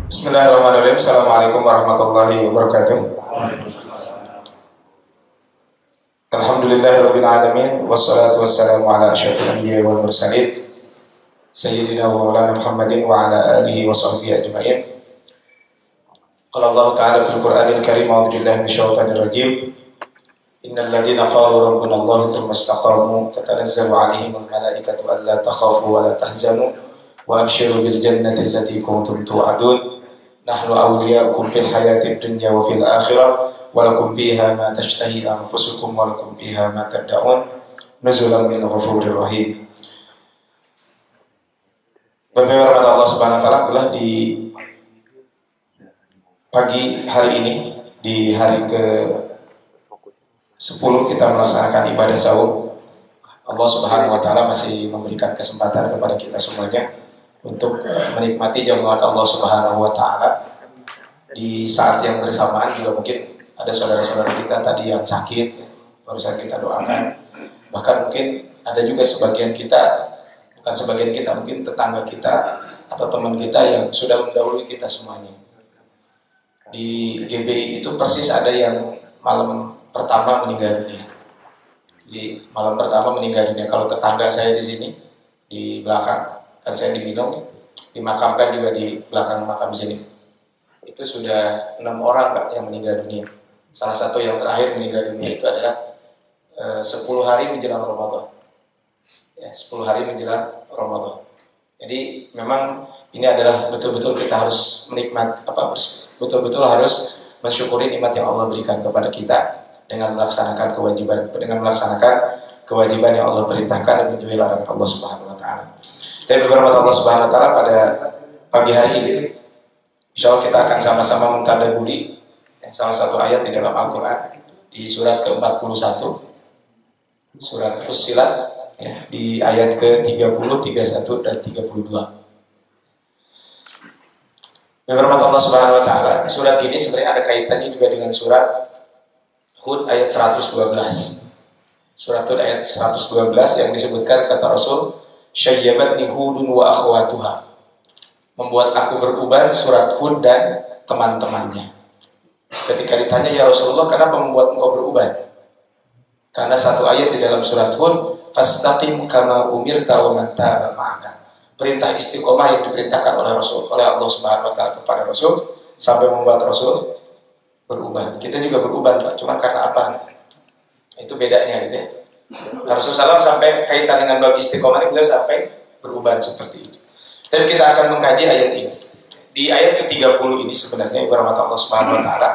Bismillahirrahmanirrahim. Assalamualaikum warahmatullahi wabarakatuh. Alhamdulillahirabbil alamin wassalatu wassalamu ala asyrafil anbiya'i wal mursalin sayyidina wa maulana Muhammadin wa ala alihi wa sahbihi ajmain. Qala Allah ta'ala fil Qur'anil Karim, a'udzu billahi minasyaitonir rajim. Innal ladzina qalu rabbuna Allah tsumma istaqamu tatanazzalu 'alaihimul malaikatu alla takhafu wa la tahzanu wa abshiru bil jannati allati kuntum tu'adun. Nahnu awliya'ukum fil hayatid dunya wa fil akhirah wa lakum fiha ma tashtahi anfusukum wa lakum fiha ma tad'un nuzulan min ghafurir rahim. Berbagai rahmat Allah Subhanahu wa taala telah di pagi hari ini, di hari ke-10 kita melaksanakan ibadah sahur. Allah Subhanahu wa taala masih memberikan kesempatan kepada kita semuanya untuk menikmati jamuan Allah Subhanahu wa taala. Di saat yang bersamaan juga mungkin ada saudara-saudara kita tadi yang sakit, barusan kita doakan. Bahkan mungkin ada juga sebagian kita, bukan sebagian kita, mungkin tetangga kita atau teman kita yang sudah mendahului kita semuanya. Di GBI itu persis ada yang malam pertama meninggal dunia. Di malam pertama meninggal dunia. Kalau tetangga saya di sini, di belakang, kan saya di Binong, dimakamkan juga di belakang makam sini. Itu sudah 6 orang Pak yang meninggal dunia. Salah satu yang terakhir meninggal dunia itu adalah 10 hari menjelang Ramadan. Ya, 10 hari menjelang Ramadan. Jadi memang ini adalah betul-betul kita harus menikmati, betul-betul harus mensyukuri nikmat yang Allah berikan kepada kita dengan melaksanakan kewajiban yang Allah perintahkan dan menjauhi larangan Allah Subhanahu wa taala. Tapi berhormat Allah Subhanahu wa taala, pada pagi hari ini insyaallah kita akan sama-sama mentadabburi salah satu ayat di dalam Al-Qur'an di surat ke-41, surat Fussilat, ya, di ayat ke-30, 31 dan 32. Berhormat Allah Subhanahu wa taala, surat ini sebenarnya ada kaitannya juga dengan surat Hud ayat 112. Surat Hud ayat 112 yang disebutkan kata Rasul, syayyabatni Hudun wa akhwatuha, membuat aku beruban surat Hud dan teman-temannya. Ketika ditanya, ya Rasulullah, kenapa membuat engkau beruban? Karena satu ayat di dalam surat Hud, fastaqim kama umirta wa man taba ma'aka, perintah istiqomah yang diperintahkan oleh Allah Subhanahu wa taala kepada Rasul sampai membuat Rasul beruban. Kita juga beruban Pak, cuman karena apa? Itu bedanya gitu ya. Rasulullah SAW sampai kaitan dengan bab istiqomah ini, beliau sampai beruban seperti itu. Dan kita akan mengkaji ayat ini. Di ayat ke-30 ini sebenarnya berhormat Allah Subhanahu wa taala,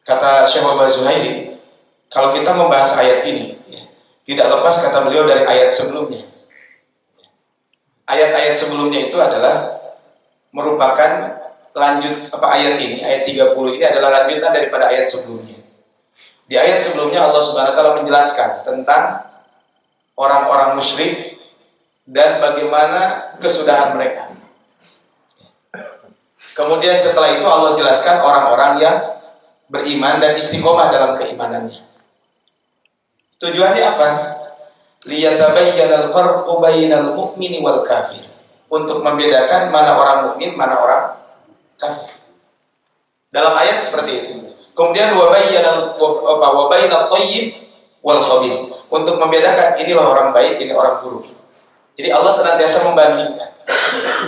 kata Syekh Muhammad Zuhaili, kalau kita membahas ayat ini ya, tidak lepas kata beliau dari ayat sebelumnya. Ayat-ayat sebelumnya itu adalah merupakan lanjut ayat ini, ayat 30 ini adalah lanjutan daripada ayat sebelumnya. Di ayat sebelumnya Allah Subhanahu wa taala menjelaskan tentang orang-orang musyrik dan bagaimana kesudahan mereka. Kemudian setelah itu Allah jelaskan orang-orang yang beriman dan istiqomah dalam keimanannya. Tujuannya apa? Liyatabayyanal farqu bainal mu'mini wal kafir. Untuk membedakan mana orang mukmin, mana orang kafir. Dalam ayat seperti itu. Kemudian wa bainat thayyib wal khabith. Untuk membedakan inilah orang baik, ini orang buruk. Jadi Allah senantiasa membandingkan.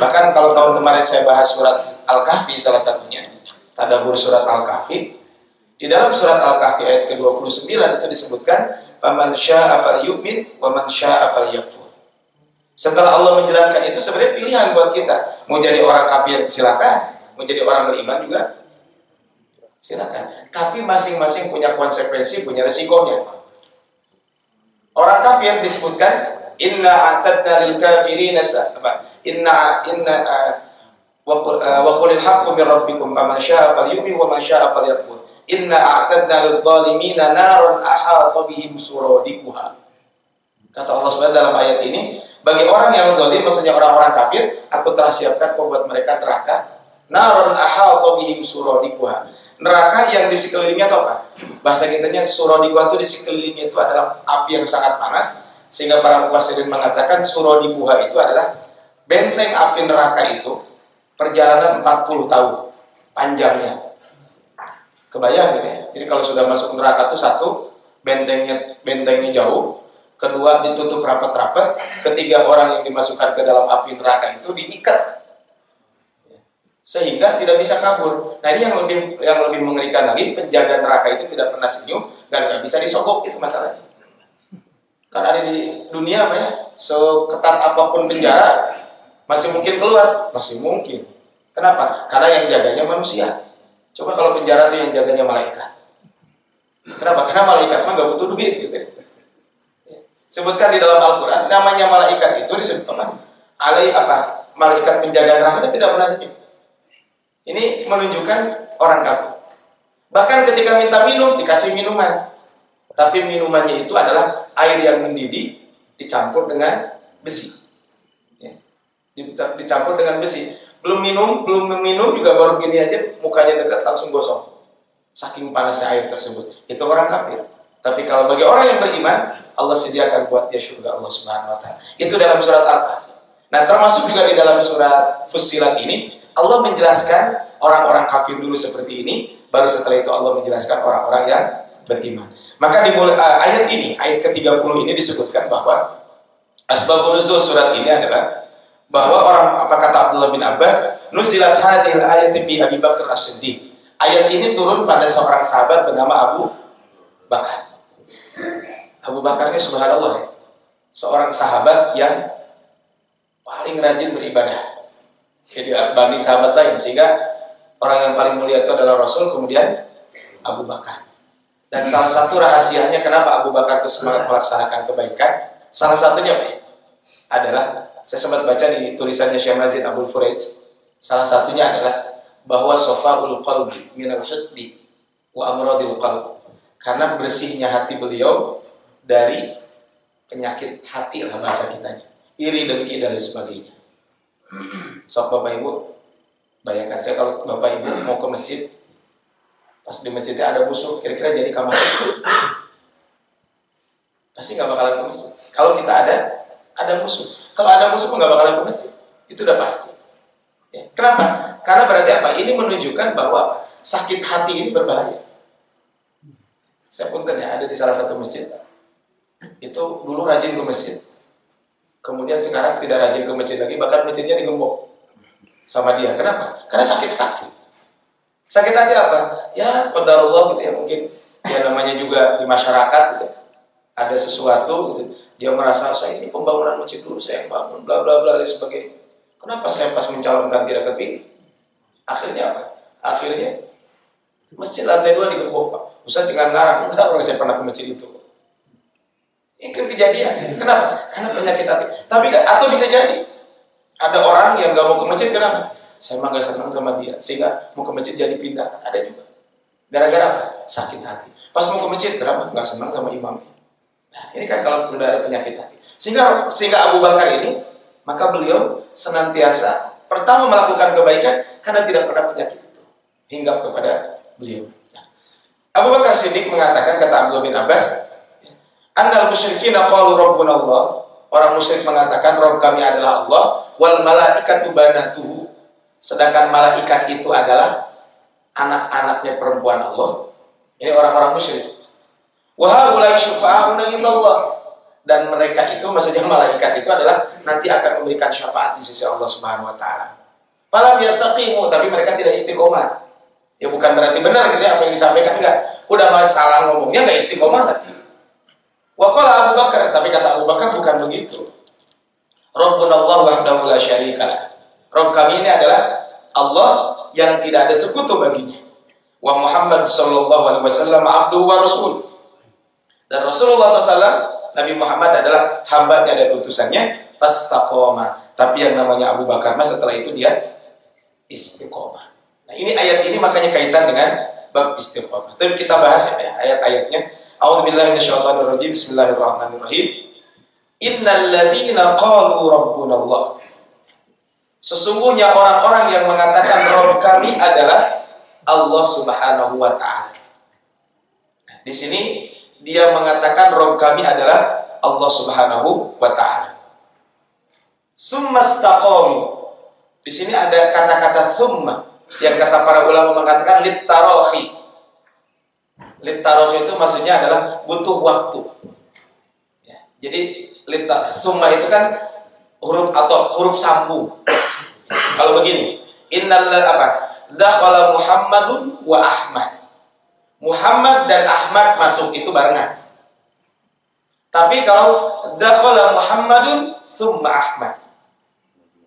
Bahkan kalau tahun kemarin saya bahas surat Al-Kahfi salah satunya, tadabbur surat Al-Kahfi. Di dalam surat Al-Kahfi ayat ke-29 itu disebutkan faman syaa'a falyu'min wa man syaa'a falyakfur. Setelah Allah menjelaskan itu, sebenarnya pilihan buat kita. Mau jadi orang kafir silakan, mau jadi orang beriman juga silakan. Tapi masing-masing punya konsekuensi, punya resikonya. Orang kafir disebutkan inna a'tadna lil kafirina wa qulil haqqu min rabbikum faman syaa'a falyu'min wa man syaa'a falyakfur. Inna a'tadna lil zalimina naran ahata bihim suradiquha. Kata Allah Subhanahu dalam ayat ini, bagi orang yang zalim, maksudnya orang-orang kafir, aku telah siapkan buat mereka neraka naran ahata bihim suradiquha. Neraka yang di sekelilingnya itu apa? Bahasa kitanya suradiquha itu di sekelilingnya itu adalah api yang sangat panas, sehingga para mufassirin mengatakan suradiquha itu adalah benteng api neraka itu perjalanan 40 tahun panjangnya. Kebayang gitu ya. Jadi kalau sudah masuk neraka tuh satu, bentengnya jauh, kedua ditutup rapat-rapat, ketiga orang yang dimasukkan ke dalam api neraka itu diikat sehingga tidak bisa kabur. Nah ini yang lebih mengerikan lagi, penjaga neraka itu tidak pernah senyum dan nggak bisa disogok, itu masalahnya. Kan ada di dunia apa ya, seketat apapun penjara masih mungkin keluar, masih mungkin. Kenapa? Karena yang jaganya manusia. Coba kalau penjara itu yang jaganya malaikat. Kenapa? Karena malaikat mah nggak butuh duit gitu. Sebutkan di dalam Al-Quran, namanya malaikat itu disebut apa? Malaikat penjaga neraka itu tidak pernah senyum. Ini menunjukkan orang kafir. Bahkan ketika minta minum, dikasih minuman. Tapi minumannya itu adalah air yang mendidih, dicampur dengan besi. Ya. Dicampur dengan besi. Belum meminum juga baru gini aja, mukanya dekat langsung gosong. Saking panasnya air tersebut. Itu orang kafir. Tapi kalau bagi orang yang beriman, Allah sediakan buat dia surga Allah Subhanahu wa Ta'ala. Itu dalam surat Al-Kahfi. Nah, termasuk juga di dalam surat Fussilat ini, Allah menjelaskan orang-orang kafir dulu seperti ini, baru setelah itu Allah menjelaskan orang-orang yang beriman. Maka di ayat ini, ayat ke-30 ini disebutkan bahwa asbabun nuzul surat ini adalah bahwa apa kata Abdullah bin Abbas, nuzilat hadhil ayati fi Abi Bakar As-Siddiq. Ayat ini turun pada seorang sahabat bernama Abu Bakar. Abu Bakar ini subhanallah ya, seorang sahabat yang paling rajin beribadah. Jadi banding sahabat lain, sehingga orang yang paling mulia itu adalah Rasul, kemudian Abu Bakar. Dan salah satu rahasianya kenapa Abu Bakar itu semangat melaksanakan kebaikan, salah satunya apa ya? Adalah, saya sempat baca di tulisannya Syekh Mazid Abdul Furej, salah satunya adalah bahwa sofa'ul qalbi minal hidbi wa amradil qalb, karena bersihnya hati beliau dari penyakit hati lah bahasa kitanya, iri, dengki, dan sebagainya. Sok Bapak Ibu, bayangkan saya kalau Bapak Ibu mau ke masjid, pas di masjidnya ada musuh, kira-kira jadi kamar pasti nggak bakalan ke masjid. Kalau kita ada musuh, kalau ada musuh nggak bakalan ke masjid, itu udah pasti. Ya. Kenapa? Karena berarti apa? Ini menunjukkan bahwa sakit hati ini berbahaya. Saya pun ada di salah satu masjid, itu dulu rajin ke masjid, kemudian sekarang tidak rajin ke masjid lagi, bahkan masjidnya digembok sama dia. Kenapa? Karena sakit hati. Sakit hati apa? Ya, qadarullah gitu ya, mungkin ya namanya juga di masyarakat gitu. Ada sesuatu gitu. Dia merasa saya ini pembangunan masjid dulu saya bangun bla bla bla dan sebagainya. Kenapa saya pas mencalonkan tidak kepilih? Akhirnya apa? Akhirnya masjid lantai 2 digembok, Pak. Ustaz dengan ngarang, enggak, orang saya pernah ke masjid itu. Ini kan kejadian. Kenapa? Karena penyakit hati. Tapi atau bisa jadi ada orang yang gak mau ke masjid, kenapa? Saya emang gak senang sama dia, sehingga mau ke masjid jadi pindah. Ada juga. Gara-gara apa? Sakit hati. Pas mau ke masjid, kenapa? Gak senang sama imamnya. Nah, ini kan kalau sudah ada penyakit hati. Sehingga Abu Bakar ini, maka beliau senantiasa pertama melakukan kebaikan karena tidak pernah penyakit itu hinggap kepada beliau. Nah, Abu Bakar Siddiq mengatakan, kata Abdullah bin Abbas, annal musyrikina qalu rabbuna Allah. Orang musyrik mengatakan Rabb kami adalah Allah, wal malaikatu banatuhu. Sedangkan malaikat itu adalah anak-anaknya perempuan Allah. Ini orang-orang musyrik. Wa haulai syufa'auna indallah. Dan mereka itu, maksudnya malaikat itu adalah nanti akan memberikan syafaat di sisi Allah Subhanahu wa taala. Falam yastaqimu, tapi mereka tidak istiqomah. Ya bukan berarti benar gitu ya apa yang disampaikan, enggak. Udah masalah ngomongnya enggak istiqomah lagi. Wa qala Abu Bakar, tapi kata Abu Bakar bukan begitu. Rabbuna Allah wahdahu la syarikalah. Rabb kami ini adalah Allah yang tidak ada sekutu baginya. Wa Muhammad sallallahu alaihi wasallam abduhu wa rasul. Dan Rasulullah SAW, Nabi Muhammad adalah hambanya dan utusannya. Fastaqoma. Tapi yang namanya Abu Bakar setelah itu dia istiqomah. Nah ini ayat ini makanya kaitan dengan bab istiqomah. Tapi kita bahas ya ayat-ayatnya. A'udzubillahi minasyaitonirrajim. Bismillahirrahmanirrahim. Innal ladzina qalu rabbunallah. Sesungguhnya orang-orang yang mengatakan Rabb kami adalah Allah Subhanahu wa taala. Nah, di sini dia mengatakan Rabb kami adalah Allah Subhanahu wa taala. Summastaqamu. Di sini ada kata-kata thumma yang kata para ulama mengatakan littarohi. Littarohi itu maksudnya adalah butuh waktu. Ya, jadi thumma itu kan huruf atau huruf sambung. Kalau begini, dakhala Muhammadun wa Ahmad. Muhammad dan Ahmad masuk itu barengan. Tapi kalau dakhala Muhammadun summa Ahmad,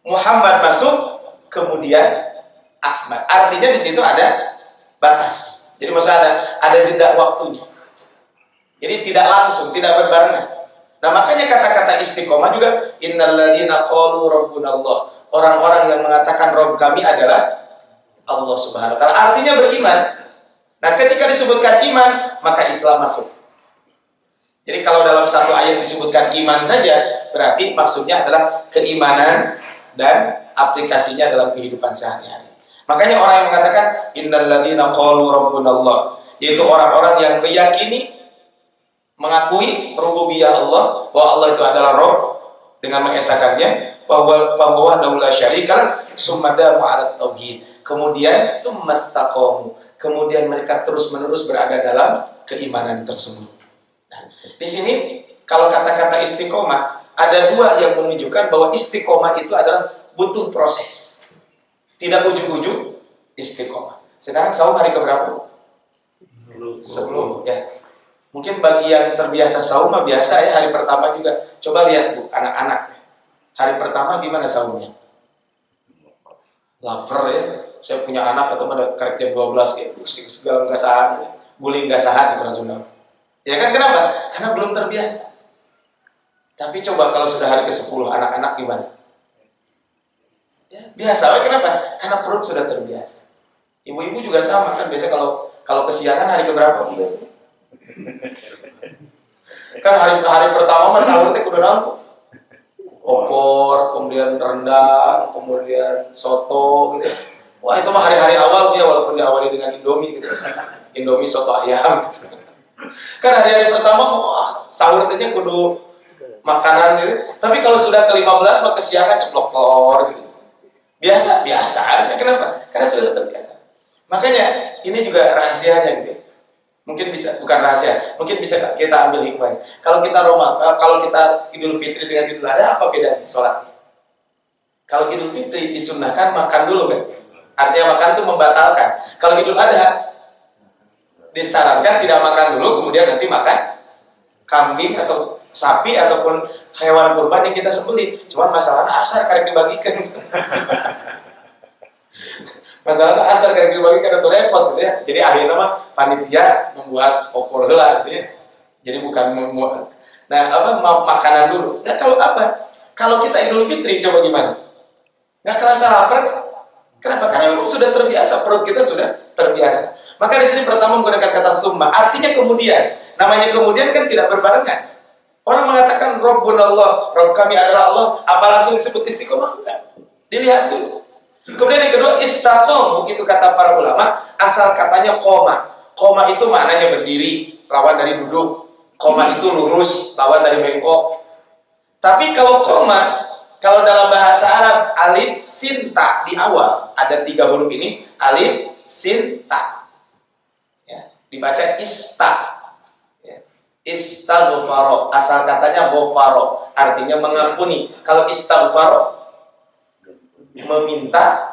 Muhammad masuk kemudian Ahmad. Artinya di situ ada batas. Jadi maksudnya ada jeda waktunya. Jadi tidak langsung, tidak berbarengan. Nah, makanya kata-kata istiqomah juga innalladzina qalu rabbunallah. Orang-orang yang mengatakan Rabb kami adalah Allah Subhanahu wa taala. Artinya beriman. Nah, ketika disebutkan iman, maka Islam masuk. Jadi kalau dalam satu ayat disebutkan iman saja, berarti maksudnya adalah keimanan dan aplikasinya dalam kehidupan sehari-hari. Makanya orang yang mengatakan innalladzina qalu rabbunallah, yaitu orang-orang yang meyakini, mengakui rububiyah Allah, bahwa Allah itu adalah Rabb dengan mengesakannya, bahwa la syarikalah, summa damu 'ala tauhid, kemudian summastaqamu, kemudian mereka terus-menerus berada dalam keimanan tersebut. Nah, di sini kalau kata-kata istiqomah ada dua yang menunjukkan bahwa istiqomah itu adalah butuh proses. Tidak ujug-ujug istiqomah. Sekarang saum hari keberapa? 10 ya. Mungkin bagi yang terbiasa saum mah biasa ya, hari pertama juga. Coba lihat Bu, anak-anak. Hari pertama gimana saumnya? Lapar ya. Saya punya anak atau ada karek jam 12 kayak segala enggak sahan, guling enggak sahan di Rasulullah. Ya kan, kenapa? Karena belum terbiasa. Tapi coba kalau sudah hari ke-10 anak-anak gimana? Ya, biasa. Kenapa? Karena perut sudah terbiasa. Ibu-ibu juga sama kan, biasa kalau kesiangan hari keberapa biasanya? Kan hari pertama mas sahur teh kudu naon? Opor, kemudian rendang, kemudian soto gitu. Wah, itu mah hari-hari awal ya, walaupun diawali dengan Indomie gitu. Indomie soto ayam gitu. Kan hari-hari pertama wah, sahur teh kudu makanan gitu. Tapi kalau sudah ke-15 mah kesiangan ceplok telur gitu. Biasa aja. Kenapa? Karena sudah terbiasa. Makanya ini juga rahasianya gitu. Mungkin bisa, bukan rahasia, mungkin bisa kita ambil hikmah. Kalau kita Idul Fitri dengan Idul Adha, apa bedanya sholatnya? Kalau Idul Fitri disunnahkan makan dulu kan? Artinya makan itu membatalkan. Kalau Idul Adha disarankan tidak makan dulu, kemudian nanti makan kambing atau sapi ataupun hewan kurban yang kita sembelih. Cuman masalahnya asar karek dibagikan. Masalahnya asar karek dibagikan itu repot gitu ya. Jadi akhirnya mah panitia membuat opor heula gitu ya. Jadi bukan membuat. Nah, makanan dulu. Nah, kalau kita Idul Fitri coba gimana? Nggak kerasa lapar? Kenapa? Karena memang sudah terbiasa, perut kita sudah terbiasa. Maka di sini pertama menggunakan kata summa, artinya kemudian. Namanya kemudian kan tidak berbarengan. Orang mengatakan Rabbunallah, Rabb kami adalah Allah, apa langsung disebut istiqomah? Enggak. Dilihat dulu. Kemudian yang kedua, istaqomu, itu kata para ulama, asal katanya koma. Koma itu maknanya berdiri, lawan dari duduk. Koma itu lurus, lawan dari bengkok. Tapi kalau koma, kalau dalam bahasa Arab, alif, sin, ta di awal, ada 3 huruf ini, alif, sin, ta. Ya, dibaca ista. Ya. Istaghfaro, asal katanya ghafaro, artinya mengampuni. Kalau istaghfaro, meminta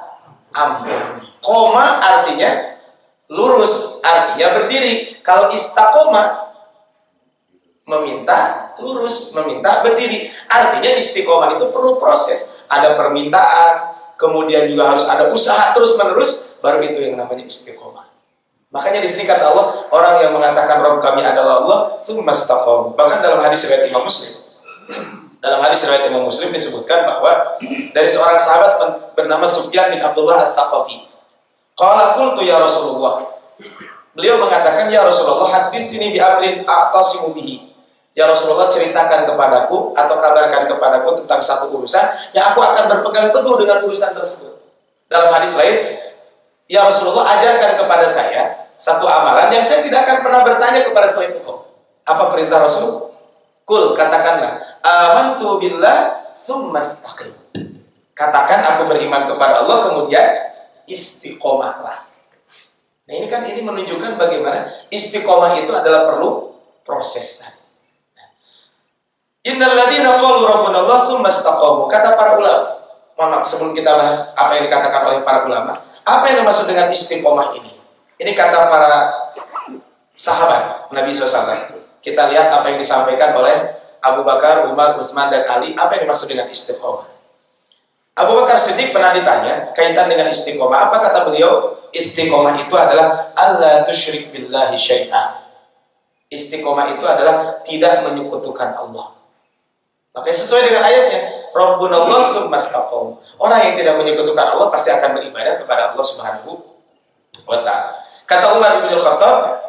ampun. Koma artinya lurus, artinya berdiri. Kalau istaqoma, meminta lurus, meminta berdiri. Artinya istiqomah itu perlu proses. Ada permintaan, kemudian juga harus ada usaha terus-menerus, baru itu yang namanya istiqomah. Makanya di sini kata Allah, orang yang mengatakan Rabb kami adalah Allah, tsumastaqamu. Bahkan dalam hadis riwayat Imam Muslim. Dalam hadis riwayat Imam Muslim disebutkan bahwa dari seorang sahabat bernama Sufyan bin Abdullah Ats-Tsaqafi. Qala qultu ya Rasulullah. Beliau mengatakan, ya Rasulullah, haditsni bi amrin a'tasimu bihi. Ya Rasulullah, ceritakan kepadaku atau kabarkan kepadaku tentang satu urusan yang aku akan berpegang teguh dengan urusan tersebut. Dalam hadis lain, ya Rasulullah, ajarkan kepada saya satu amalan yang saya tidak akan pernah bertanya kepada selain engkau. Apa perintah Rasul? Kul, katakanlah, amantu billah tsumma istaqim. Katakan aku beriman kepada Allah, kemudian istiqomahlah. Nah ini menunjukkan bagaimana istiqomah itu adalah perlu proses tadi. Innal ladzina qalu rabbuna Allah tsumma istaqamu. Kata para ulama. Mohon maaf, sebelum kita bahas apa yang dikatakan oleh para ulama, apa yang dimaksud dengan istiqomah ini? Ini kata para sahabat Nabi SAW. Kita lihat apa yang disampaikan oleh Abu Bakar, Umar, Utsman, dan Ali. Apa yang dimaksud dengan istiqomah? Abu Bakar Siddiq pernah ditanya kaitan dengan istiqomah. Apa kata beliau? Istiqomah itu adalah alla tusyrik billahi syai'an. Istiqomah itu adalah tidak menyekutukan Allah. Oke, sesuai dengan ayatnya, Rabbunallah tsumma istaqamu. Orang yang tidak menyekutukan Allah pasti akan beribadah kepada Allah Subhanahu wa ta'ala. Kata Umar bin Khattab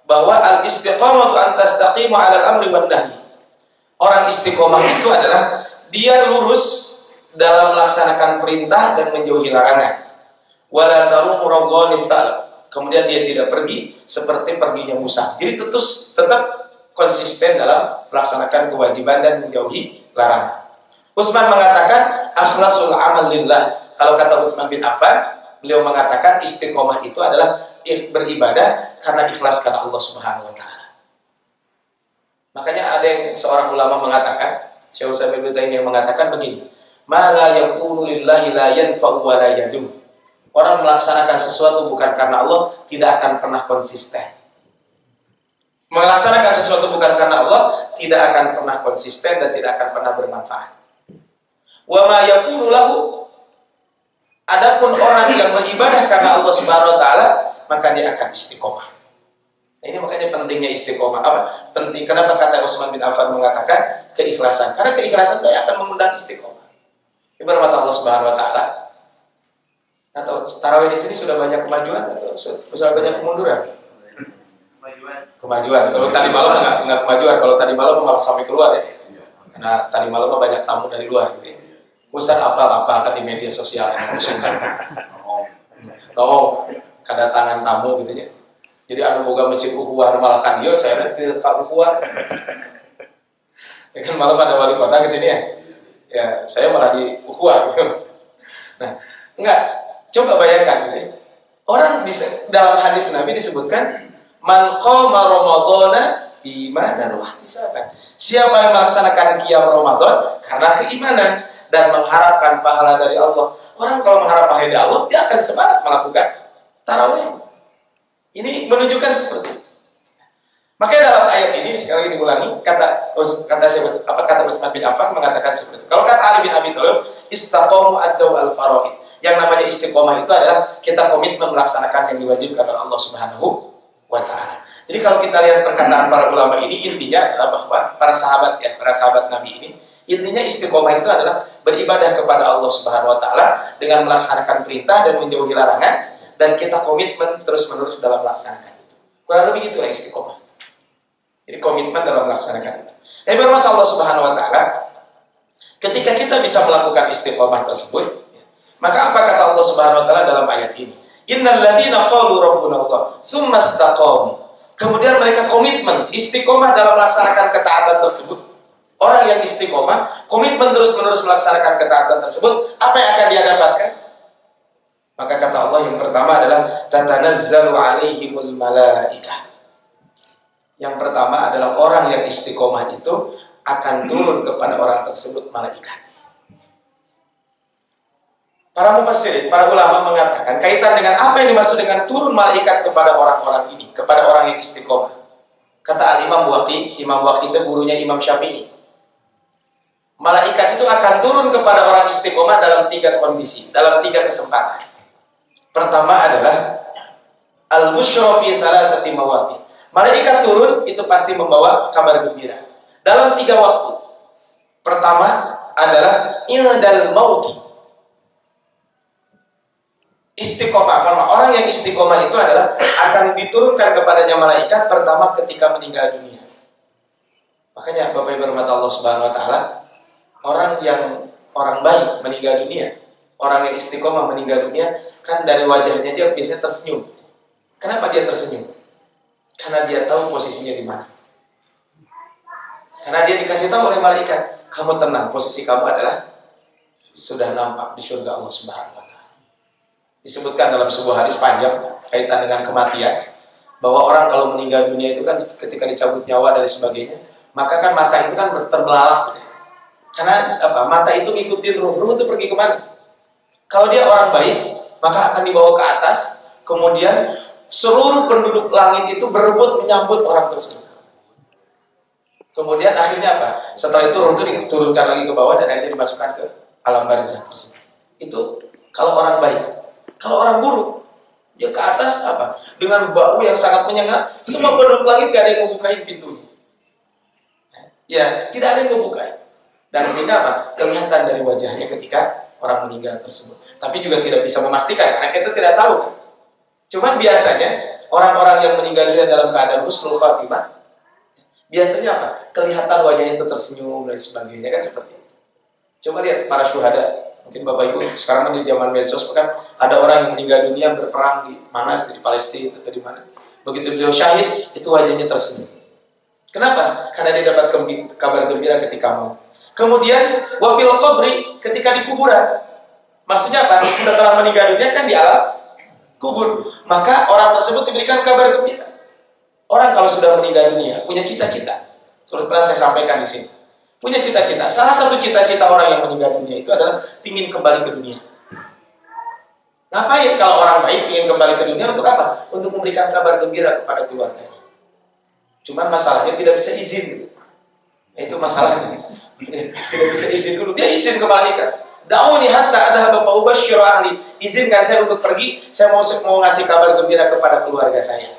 bahwa al-istiqamatu an tastaqimu 'ala al-amri wan nahi. Orang istiqomah itu adalah dia lurus dalam melaksanakan perintah dan menjauhi larangan. Wala tarumu raghanis ta'ala. Kemudian dia tidak pergi seperti perginya Musa. Jadi tetap konsisten dalam melaksanakan kewajiban dan menjauhi larangan. Utsman mengatakan akhlasul amal lillah. Kalau kata Utsman bin Affan, beliau mengatakan istiqomah itu adalah beribadah karena ikhlas karena Allah Subhanahu wa taala. Makanya ada yang seorang ulama mengatakan, Syekh Utsman bin Taimiyah mengatakan begini, "Ma la yakunu lillahi la yanfa'u wa la yadum." Orang melaksanakan sesuatu bukan karena Allah tidak akan pernah konsisten. Melaksanakan sesuatu bukan karena Allah tidak akan pernah konsisten dan tidak akan pernah bermanfaat. Wa ma yakunu lahu, adapun orang yang beribadah karena Allah Subhanahu wa taala, maka dia akan istiqomah. Nah, ini makanya pentingnya istiqomah. Apa? Penting. Kenapa kata Utsman bin Affan mengatakan keikhlasan? Karena keikhlasan itu akan mengundang istiqomah. Ibarat Allah Subhanahu wa taala. Atau tarawih di sini sudah banyak kemajuan atau sudah banyak kemunduran? Kemajuan. Kalau tadi malam nggak kemajuan. Kalau tadi malam malah sampai keluar ya. Karena tadi malam banyak tamu dari luar gitu ya. Ustaz apa kan di media sosial yang musim kan. Kedatangan tamu gitu ya. Jadi anu boga masjid ukhuwah malah kan dia saya tidak ka ukhuwah. Ya kan malam ada wali kota ke sini ya. Ya, saya malah di ukhuwah gitu. Nah, enggak, coba bayangkan gitu ya. Orang bisa dalam hadis Nabi disebutkan man qama ramadhana imanan wa ihtisaban. Siapa yang melaksanakan qiyam Ramadan karena keimanan dan mengharapkan pahala dari Allah. Orang kalau mengharap pahala dari Allah, dia akan semangat melakukan tarawih. Ini menunjukkan seperti itu. Makanya dalam ayat ini sekali lagi diulangi, kata Utsman bin Affan mengatakan seperti itu. Kalau kata Ali bin Abi Thalib, istaqamu ad-daw al-faraid. Yang namanya istiqomah itu adalah kita komitmen melaksanakan yang diwajibkan oleh Allah Subhanahu wa taala. Jadi kalau kita lihat perkataan para ulama ini, intinya adalah bahwa para sahabat Nabi ini, intinya istiqomah itu adalah beribadah kepada Allah Subhanahu wa taala dengan melaksanakan perintah dan menjauhi larangan, dan kita komitmen terus-menerus dalam melaksanakan itu. Kurang lebih itulah istiqomah. Jadi komitmen dalam melaksanakan itu. Berkat Allah Subhanahu wa taala, ketika kita bisa melakukan istiqomah tersebut, maka apa kata Allah Subhanahu wa taala dalam ayat ini? Innal ladzina qalu rabbuna Allah tsumma istaqamu. Kemudian mereka komitmen istiqomah dalam melaksanakan ketaatan tersebut. Orang yang istiqomah, komitmen terus-menerus melaksanakan ketaatan tersebut, apa yang akan dia dapatkan? Maka kata Allah yang pertama adalah tatanazzalu alaihimul malaikah. Yang pertama adalah orang yang istiqomah itu akan turun kepada orang tersebut malaikat. Para mufassirin, para ulama mengatakan kaitan dengan apa yang dimaksud dengan turun malaikat kepada orang-orang ini, kepada orang yang istiqomah. Kata Imam Bukhari itu gurunya Imam Syafi'i. Malaikat itu akan turun kepada orang istiqomah dalam 3 kondisi, dalam 3 kesempatan. Pertama adalah al-busyra fi thalathati mawaqi. Malaikat turun itu pasti membawa kabar gembira dalam 3 waktu. Pertama adalah indal mauti. Istiqomah, orang yang istiqomah itu adalah akan diturunkan kepadanya malaikat pertama ketika meninggal dunia. Makanya Bapak Ibu rahmat Allah Subhanahu wa taala, orang baik meninggal dunia, orang yang istiqomah meninggal dunia, kan dari wajahnya dia biasanya tersenyum. Kenapa dia tersenyum? Karena dia tahu posisinya di mana. Karena dia dikasih tahu oleh malaikat, kamu tenang, posisi kamu adalah sudah nampak di surga Allah Subhanahu wa taala. Disebutkan dalam sebuah hadis panjang kaitan dengan kematian, bahwa orang kalau meninggal dunia itu kan ketika dicabut nyawa dan sebagainya, maka kan mata itu kan terbelalak. Karena apa? Mata itu ngikutin ruh itu pergi kemana? Kalau dia orang baik, maka akan dibawa ke atas, kemudian seluruh penduduk langit itu berebut menyambut orang tersebut. Kemudian akhirnya apa? Setelah itu ruh itu diturunkan lagi ke bawah dan akhirnya dimasukkan ke alam barzakh tersebut. Itu kalau orang baik. Kalau orang buruk, dia ke atas apa? Dengan bau yang sangat menyengat, semua penduduk langit gak ada yang membukain pintunya. Ya, tidak ada yang membukain. Dan sehingga apa? Kelihatan dari wajahnya ketika orang meninggal tersebut. Tapi juga tidak bisa memastikan karena kita tidak tahu. Cuman biasanya orang-orang yang meninggal dunia dalam keadaan husnul khatimah, biasanya apa? Kelihatan wajahnya itu tersenyum dan sebagainya, kan seperti itu. Coba lihat para syuhada. Mungkin Bapak Ibu sekarang di zaman medsos kan ada orang yang meninggal dunia berperang di mana, di Palestina atau di mana. Begitu beliau syahid, itu wajahnya tersenyum. Kenapa? Karena dia dapat kabar gembira ketika mau. Kemudian wabil qabri, ketika di kuburan. Maksudnya apa? Setelah meninggal dunia kan di alam kubur, maka orang tersebut diberikan kabar gembira. Orang kalau sudah meninggal dunia punya cita-cita. Terus pernah saya sampaikan di sini. Punya cita-cita. Salah satu cita-cita orang yang meninggal dunia itu adalah ingin kembali ke dunia. Ngapain kalau orang baik ingin kembali ke dunia untuk apa? Untuk memberikan kabar gembira kepada keluarganya. Cuman masalahnya tidak bisa izin. Itu masalahnya. Tidak bisa izin dulu. Dia izin ke malaikat. Da'uni hatta adhaba fa ubashshiru ahli. Izinkan saya untuk pergi, saya mau ngasih kabar gembira kepada keluarga saya.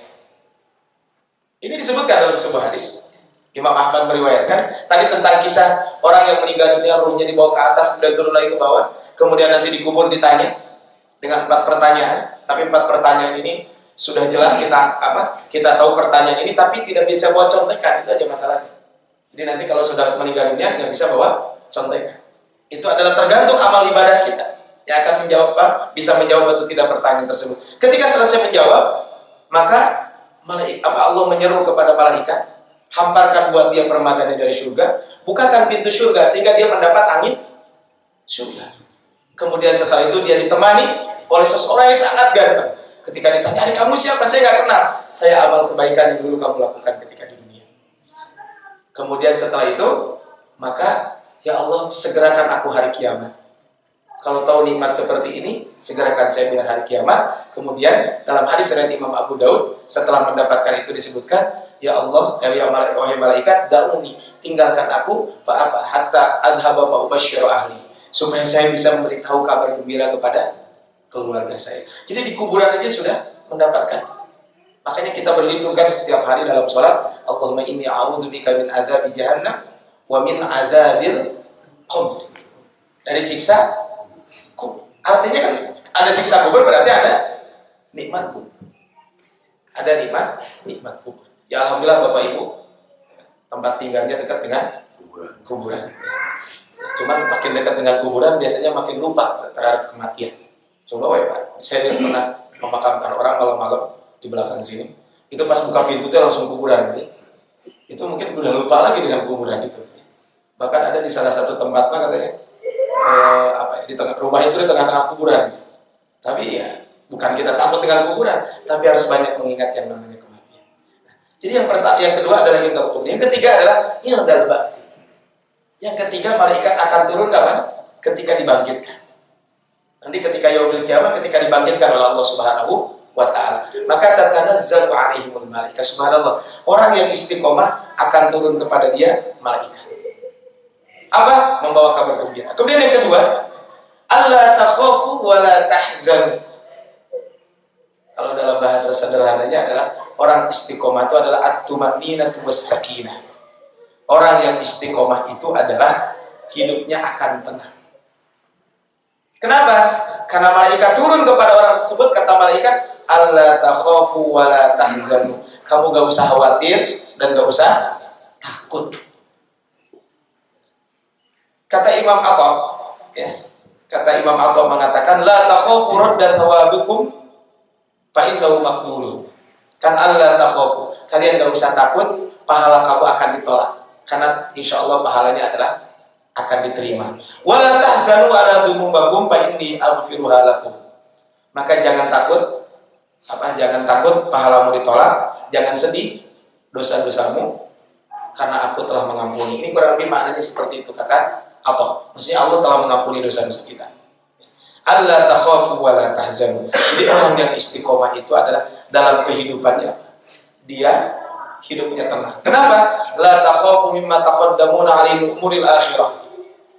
Ini disebutkan dalam sebuah hadis. Imam Ahmad meriwayatkan tadi tentang kisah orang yang meninggal dunia, ruhnya dibawa ke atas kemudian turun lagi ke bawah, kemudian nanti dikubur ditanya dengan 4 pertanyaan. Tapi 4 pertanyaan ini sudah jelas kita tahu pertanyaan ini, tapi tidak bisa bawa contekan, itu aja masalahnya. Jadi nanti kalau sudah meninggal dunia nggak bisa bawa contekan. Itu adalah tergantung amal ibadah kita yang akan menjawab bisa menjawab atau tidak pertanyaan tersebut. Ketika selesai menjawab, maka Allah menyeru kepada malaikat, hamparkan buat dia permadani dari surga, bukakan pintu surga sehingga dia mendapat angin surga. Kemudian setelah itu dia ditemani oleh seseorang yang sangat ganteng. Ketika ditanya, kamu siapa? Saya nggak kenal. Saya amal kebaikan yang dulu kamu lakukan ketika di dunia. Kemudian setelah itu, maka ya Allah segerakan aku hari kiamat. Kalau tahu nikmat seperti ini, segerakan saya biar hari kiamat. Kemudian dalam hadis riwayat Imam Abu Daud, setelah mendapatkan itu disebutkan, ya Allah, wahai malaikat, da'uni, tinggalkan aku, hatta adhaba fa ubashshiru ahli, supaya saya bisa memberitahu kabar gembira kepada keluarga saya. Jadi di kuburan aja sudah mendapatkan. Makanya kita berlindung kan setiap hari dalam sholat, Allahumma inni a'udzubika min adzabi jahannam wa min adzabil qabr. Dari siksa kubur. Artinya kan ada siksa kubur berarti ada nikmat kubur. Ada nikmat kubur. Ya Alhamdulillah Bapak Ibu, tempat tinggalnya dekat dengan kuburan. Cuman makin dekat dengan kuburan biasanya makin lupa terhadap kematian. Coba Pak, saya pernah memakamkan orang malam-malam di belakang sini. Itu pas buka pintu itu langsung kuburan. Itu mungkin udah lupa lagi dengan kuburan itu. Bahkan ada di salah satu tempat katanya, di tengah rumah itu di tengah-tengah kuburan. Tapi ya bukan kita takut dengan kuburan, tapi harus banyak mengingat yang namanya kematian. Jadi yang kedua adalah indal kubur. Yang ketiga adalah indal ba'ts. Yang ketiga, malaikat akan turun kapan? Ketika dibangkitkan. Nanti ketika yaumil kiamah, ketika dibangkitkan oleh Allah Subhanahu wa ta'ala, maka tatanazzalu alaihimul malaikat. Subhanallah, orang yang istiqomah akan turun kepada dia malaikat. Apa? Membawa kabar gembira. Kemudian yang kedua, alla takhafu wa la tahzanu. Kalau dalam bahasa sederhananya adalah orang istiqomah itu adalah at-tuma'ninatu was-sakinah. Orang yang istiqomah itu adalah hidupnya akan tenang. Kenapa? Karena malaikat turun kepada orang tersebut, kata malaikat, alla takhafu wa la tahzanu. Kamu gak usah khawatir dan gak usah takut. Kata Imam Atha, ya. Kata Imam Atha mengatakan, la takhafu radda thawabikum fa innahu maqbulun. Kan alla takhafu. Kalian gak usah takut, pahala kamu akan ditolak. Karena insya Allah pahalanya adalah akan diterima. Wala tahzanu ala dzunubikum fa inni aghfiruha lakum. Maka jangan takut jangan takut pahalamu ditolak, jangan sedih dosa-dosamu karena aku telah mengampuni. Ini kurang lebih maknanya seperti itu kata Allah. Maksudnya Allah telah mengampuni dosa-dosa kita. Allah takhafu wa la tahzanu. Jadi orang yang istiqomah itu adalah dalam kehidupannya dia hidupnya tenang. Kenapa? La takhafu mimma taqaddamuna 'alal umuril akhirah.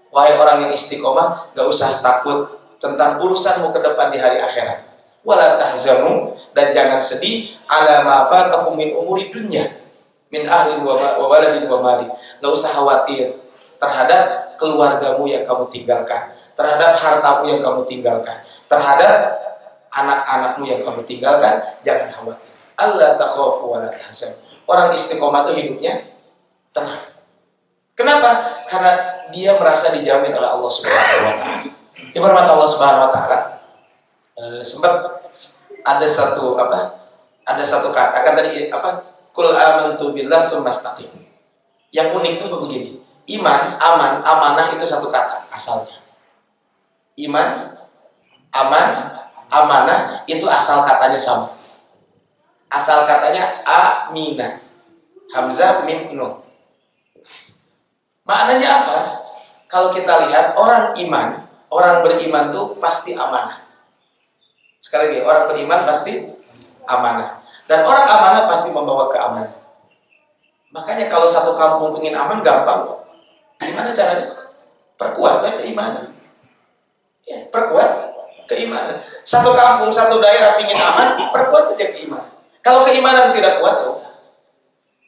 Wahai orang yang istiqomah, gak usah takut tentang urusanmu ke depan di hari akhirat. Wala tahzanu, dan jangan sedih ala ma fatakum min umuri dunya min ahlin wa waladin wa mali. Gak usah khawatir terhadap keluargamu yang kamu tinggalkan, terhadap hartamu yang kamu tinggalkan, terhadap anak-anakmu yang kamu tinggalkan. Jangan khawatir. Allah takhafu wa la tahzan. Orang istiqomah itu hidupnya tenang. Kenapa? Karena dia merasa dijamin oleh Allah Subhanahu wa taala. Ibarat Allah Subhanahu wa taala sempat ada satu kata kan tadi kul amantu billah tsumma istaqim. Yang unik itu begini. Iman, aman, amanah itu satu kata asalnya. Iman, aman, amanah itu asal katanya sama. Asal katanya aminah. Hamzah mim nun. Maknanya apa? Kalau kita lihat orang iman, orang beriman tuh pasti amanah. Sekali lagi, orang beriman pasti amanah. Dan orang amanah pasti membawa keamanan. Makanya kalau satu kampung ingin aman gampang. Gimana caranya? Perkuat keimanan. Ya, perkuat keimanan. Satu kampung, satu daerah ingin aman, perkuat saja keimanan. Kalau keimanan tidak kuat,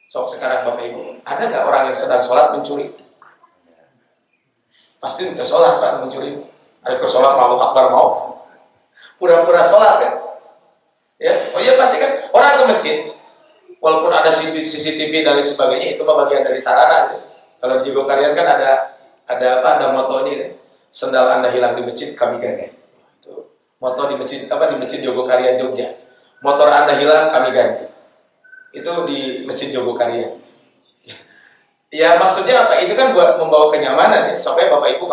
sok sekarang Bapak Ibu, ada nggak orang yang sedang sholat mencuri? Pasti udah sholat kan mencuri. Ada ke sholat Allahu Akbar mau pura-pura sholat kan? Ya, oh iya pasti kan orang ke masjid, walaupun ada CCTV dan sebagainya, itu bagian dari sarana. Gitu. Kalau di Jogokarian kan ada moto ini, sendal Anda hilang di masjid kami ganti. Itu moto di masjid di masjid Jogokarian Jogja. Motor Anda hilang kami ganti. Itu di masjid Jogokarian. Ya maksudnya apa? Itu kan buat membawa kenyamanan ya. Supaya Bapak Ibu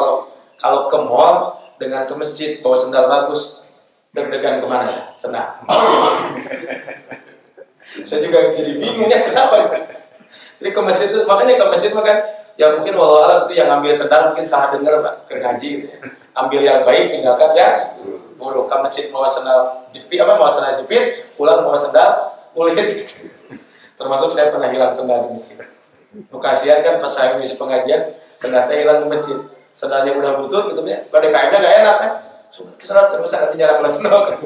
kalau ke mall dengan ke masjid bawa sendal bagus, deg-degan kemana ya? Senang. Saya juga jadi bingung ya kenapa. Jadi ke masjid itu, makanya ke masjid makan ya mungkin walau alam itu yang ambil sendal mungkin salah dengar Pak, ke ngaji gitu ya. Ambil yang baik, tinggalkan ya buruk. Ke masjid bawa sendal jepit pulang bawa sendal kulit gitu. Termasuk saya pernah hilang sendal di masjid. Kasihan kan pas saya ngisi pengajian, sendal saya hilang di masjid. Sendalnya udah butut gitu ya. PDKM-nya gak enak kan. Kesenap saya bisa nyarap sendal kan.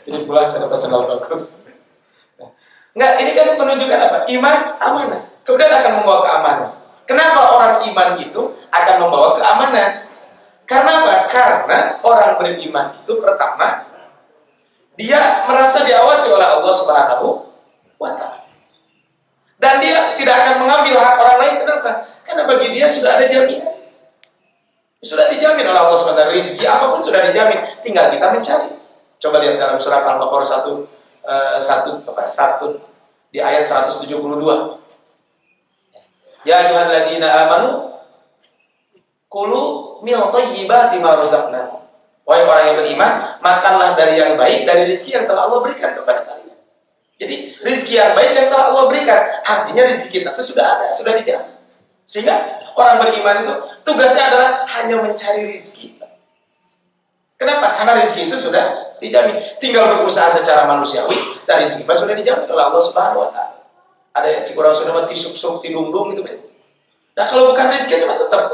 Jadi pulang saya dapat sendal bagus. Nggak, ini kan menunjukkan apa? Iman, amanah. Kemudian akan membawa keamanan. Kenapa orang iman itu akan membawa keamanan? Karena apa? Karena orang beriman itu pertama, dia merasa diawasi oleh Allah Subhanahu wa Ta'ala. Dan dia tidak akan mengambil hak orang lain. Kenapa? Karena bagi dia sudah ada jaminan. Sudah dijamin oleh Allah Subhanahu wa Ta'ala. Rizki apapun sudah dijamin. Tinggal kita mencari. Coba lihat dalam surah Al-Baqarah 1 di ayat 172. Ya ayyuhalladzina amanu kulu min thayyibati ma razaqnakum. Wahai orang yang beriman, makanlah dari yang baik dari rezeki yang telah Allah berikan kepada kalian. Jadi rezeki yang baik yang telah Allah berikan, artinya rezeki kita itu sudah ada, sudah dijamin. Sehingga orang beriman itu tugasnya adalah hanya mencari rezeki. Kenapa? Karena rezeki itu sudah dijamin. Tinggal berusaha secara manusiawi dan rezeki sudah dijamin oleh Allah Subhanahu wa Ta'ala. Ada yang cikurang sudah mati suk-suk tidung-dung gitu. Nah kalau bukan rezekinya tetap.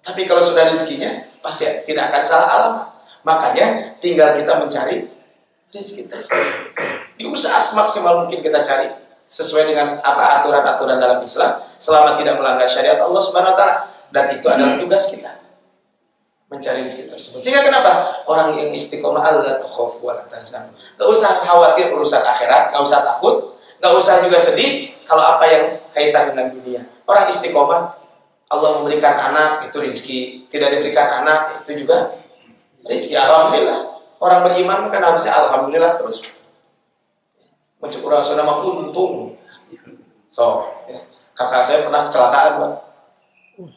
Tapi kalau sudah rezekinya pasti tidak akan salah alamat. Makanya tinggal kita mencari rezeki tersebut. Diusaha semaksimal mungkin kita cari sesuai dengan apa aturan-aturan dalam Islam selama tidak melanggar syariat Allah Subhanahu wa Ta'ala, dan itu adalah tugas kita mencari rezeki tersebut. Sehingga kenapa? Orang yang istiqomah Allah takhafu wa la tahzan. Enggak usah khawatir urusan akhirat, enggak usah takut, enggak usah juga sedih kalau apa yang kaitan dengan dunia. Orang istiqomah, Allah memberikan anak, itu rezeki. Tidak diberikan anak, itu juga rezeki. Alhamdulillah. Orang beriman kan harusnya alhamdulillah terus. Mencukur rasa nama untung. So, ya. Kakak saya pernah kecelakaan, Pak.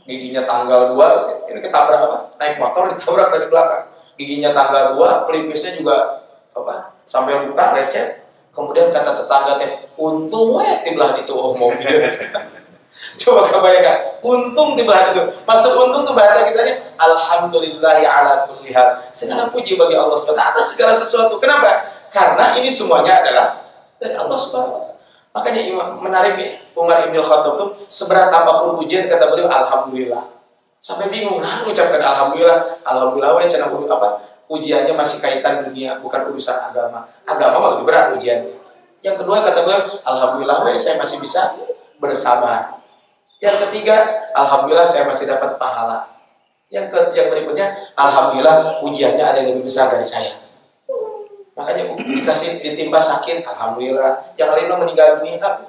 giginya tanggal 2, ini ketabrak apa? Naik motor ditabrak dari belakang. Giginya tanggal 2, pelipisnya juga apa? Sampai luka, lecet. Kemudian kata tetangga teh, untung tibelah itu mobil. Coba kebayangkan, untung tibelah itu. Maksud untung itu bahasa kitanya, alhamdulillahi ala kulli hal. Segala puji bagi Allah SWT atas segala sesuatu. Kenapa? Karena ini semuanya adalah dari Allah SWT. Makanya menarik nih, Umar Ibn Khattab tuh seberat apapun ujian kata beliau alhamdulillah. Sampai bingung, nah mengucapkan alhamdulillah, alhamdulillah cenah apa? Ujiannya masih kaitan dunia, bukan urusan agama. Agama malah lebih berat ujiannya. Yang kedua kata beliau, alhamdulillah saya masih bisa bersabar. Yang ketiga, alhamdulillah saya masih dapat pahala. Yang berikutnya, alhamdulillah ujiannya ada yang lebih besar dari saya. Makanya dikasih ditimpa sakit, alhamdulillah. Yang lainnya meninggal dunia.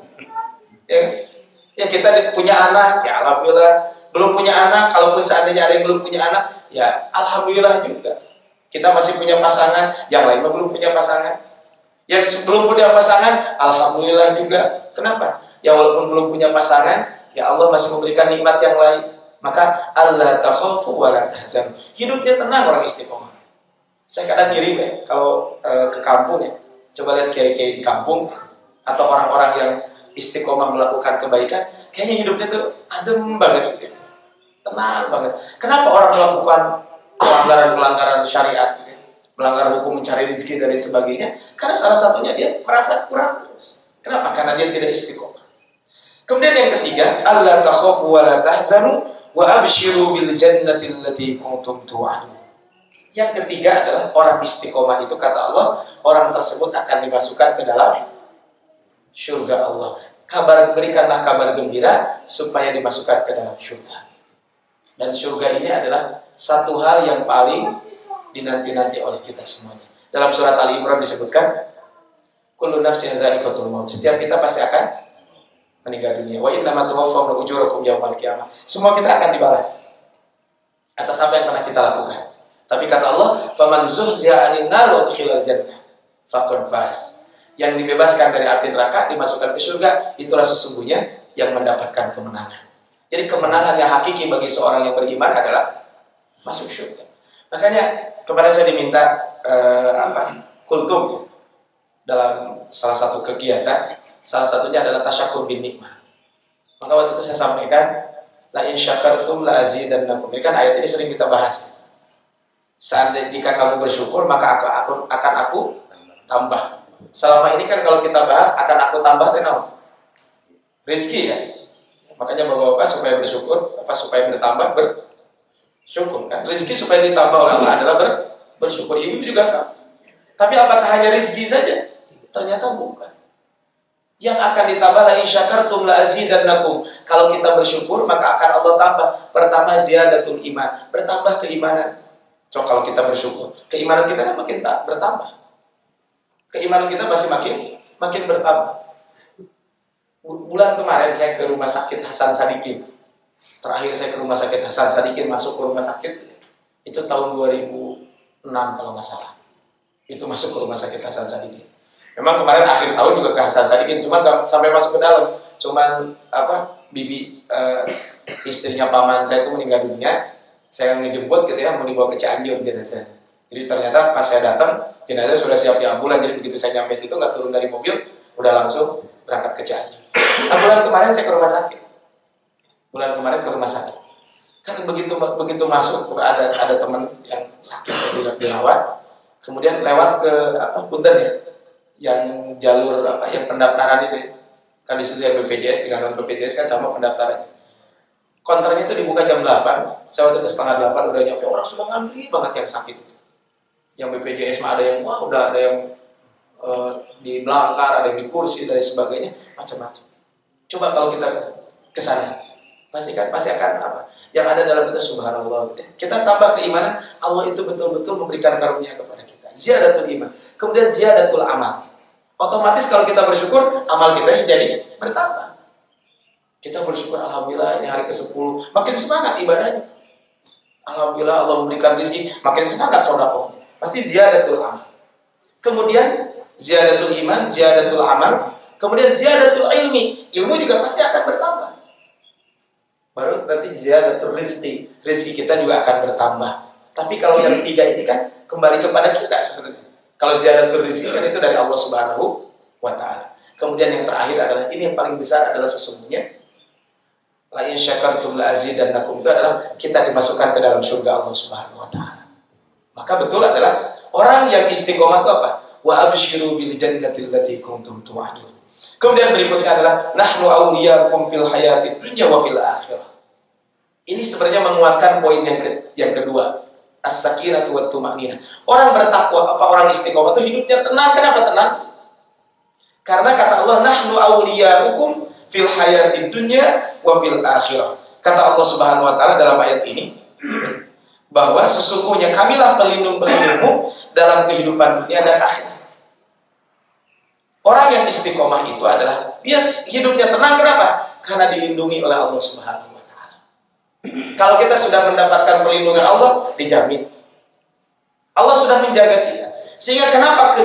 Ya kita punya anak, ya alhamdulillah. Belum punya anak, kalaupun seandainya ada yang belum punya anak, ya alhamdulillah juga. Kita masih punya pasangan, yang lain belum punya pasangan. Yang belum punya pasangan, alhamdulillah juga. Kenapa? Ya walaupun belum punya pasangan, ya Allah masih memberikan nikmat yang lain. Maka Allah takhafu wa la tahzanu. Hidupnya tenang orang istiqomah. Saya kadang ngirim ya, kalau ke kampung ya, coba lihat kiai-kiai di kampung atau orang-orang yang istiqomah melakukan kebaikan, kayaknya hidupnya tuh adem banget gitu ya. Tenang banget. Kenapa orang melakukan pelanggaran syariat gitu ya? Melanggar hukum mencari rezeki dan lain sebagainya? Karena salah satunya dia merasa kurang terus. Kenapa? Karena dia tidak istiqomah. Kemudian yang ketiga, alla takhafu wa la tahzanu wa abshiru bil jannati allati kuntum tu'adun. Yang ketiga adalah orang istiqomah itu kata Allah, orang tersebut akan dimasukkan ke dalam surga Allah. Berikanlah kabar gembira supaya dimasukkan ke dalam surga. Dan surga ini adalah satu hal yang paling dinanti-nanti oleh kita semuanya. Dalam surat Ali Imran disebutkan, kullu nafsin dha'iqatul maut. Setiap kita pasti akan meninggal dunia. Wa innama tuwaffawna ujurakum yaumal qiyamah. Semua kita akan dibalas atas apa yang pernah kita lakukan. Tapi kata Allah, faman zuhziha 'anil nar wa udkhilal jannah faqad faz. Yang dibebaskan dari api neraka dimasukkan ke surga, itulah sesungguhnya yang mendapatkan kemenangan. Jadi kemenangan yang hakiki bagi seorang yang beriman adalah masuk surga. Makanya kemarin saya diminta kultum dalam salah satu kegiatan, salah satunya adalah tasyakur bin nikmah. Maka waktu itu saya sampaikan, la in syakartum la azidannakum. Ini kan ayat ini sering kita bahas. Seandainya jika kamu bersyukur maka akan aku tambah. Selama ini kan kalau kita bahas akan aku tambah tenang rezeki ya. Makanya bapak-bapak supaya bersyukur, supaya bertambah bersyukur kan. Rezeki supaya ditambah oleh Allah adalah bersyukur. Ibu juga sama. Tapi apakah hanya rezeki saja? Ternyata bukan. Yang akan ditambah la in syakartum la azidannakum. Kalau kita bersyukur maka akan Allah tambah. Pertama ziyadatul iman, bertambah keimanan. So kalau kita bersyukur, keimanan kita kan makin bertambah. Keimanan kita pasti makin bertambah. Bulan kemarin saya ke rumah sakit Hasan Sadikin. Terakhir saya ke rumah sakit Hasan Sadikin, masuk ke rumah sakit itu tahun 2006 kalau nggak salah. Itu masuk ke rumah sakit Hasan Sadikin. Memang kemarin akhir tahun juga ke Hasan Sadikin, cuma nggak sampai masuk ke dalam. Cuman bibi istrinya paman saya itu meninggal dunia. Saya ngejemput gitu ya, mau dibawa ke Cianjur jenazah. Jadi ternyata pas saya datang, jenazah sudah siap di ambulan. Jadi begitu saya nyampe situ, nggak turun dari mobil, udah langsung berangkat ke Cianjur. Nah bulan kemarin saya ke rumah sakit. Kan begitu masuk, ada teman yang sakit dirawat. Kemudian lewat ke punten ya, yang jalur yang pendaftaran itu. Kan di situ yang BPJS dengan non BPJS kan sama pendaftarannya. Konternya itu dibuka jam 8, saya waktu itu setengah 8 udah nyampe, orang sudah ngantri banget yang sakit itu. Yang BPJS mah ada yang udah ada yang di belangkar, ada yang di kursi dan sebagainya, macam-macam. Coba kalau kita ke sana, pasti akan yang ada dalam kita subhanallah. Kita tambah keimanan, Allah itu betul-betul memberikan karunia kepada kita. Ziyadatul iman, kemudian ziyadatul amal. Otomatis kalau kita bersyukur, amal kita jadi bertambah. Kita bersyukur, alhamdulillah ini hari ke-10, makin semangat ibadahnya. Alhamdulillah Allah memberikan rezeki, makin semangat sedekahnya. Pasti ziyadatul amal. Kemudian ziyadatul iman, ziyadatul amal, kemudian ziyadatul ilmi. Ilmu juga pasti akan bertambah. Baru nanti ziyadatul rizki. Rizki kita juga akan bertambah. Tapi kalau yang 3 ini kan kembali kepada kita sebenarnya. Kalau ziyadatul rizki kan itu dari Allah Subhanahu wa ta'ala. Kemudian yang terakhir adalah, ini yang paling besar adalah sesungguhnya la in syakartum la azidannakum, itu adalah kita dimasukkan ke dalam surga Allah Subhanahu wa ta'ala. Maka betul adalah orang yang istiqomah itu apa? Wa absyiru bil jannati allati kuntum tu'adun. Kemudian berikutnya adalah nahnu awliyaakum fil hayatid dunya wa fil akhirah. Ini sebenarnya menguatkan poin yang kedua, as-sakinatu wat tuma'ninah. Orang bertakwa, orang istiqomah itu hidupnya tenang. Kenapa tenang? Karena kata Allah, nahnu awliyaakum fil hayatid dunya wa fil akhirah. Kata Allah Subhanahu wa taala dalam ayat ini bahwa sesungguhnya kamilah pelindung-pelindungmu dalam kehidupan dunia dan akhirat. Orang yang istiqomah itu adalah dia hidupnya tenang. Kenapa? Karena dilindungi oleh Allah Subhanahu wa ta'ala. Kalau kita sudah mendapatkan perlindungan Allah, dijamin Allah sudah menjaga kita. Sehingga kenapa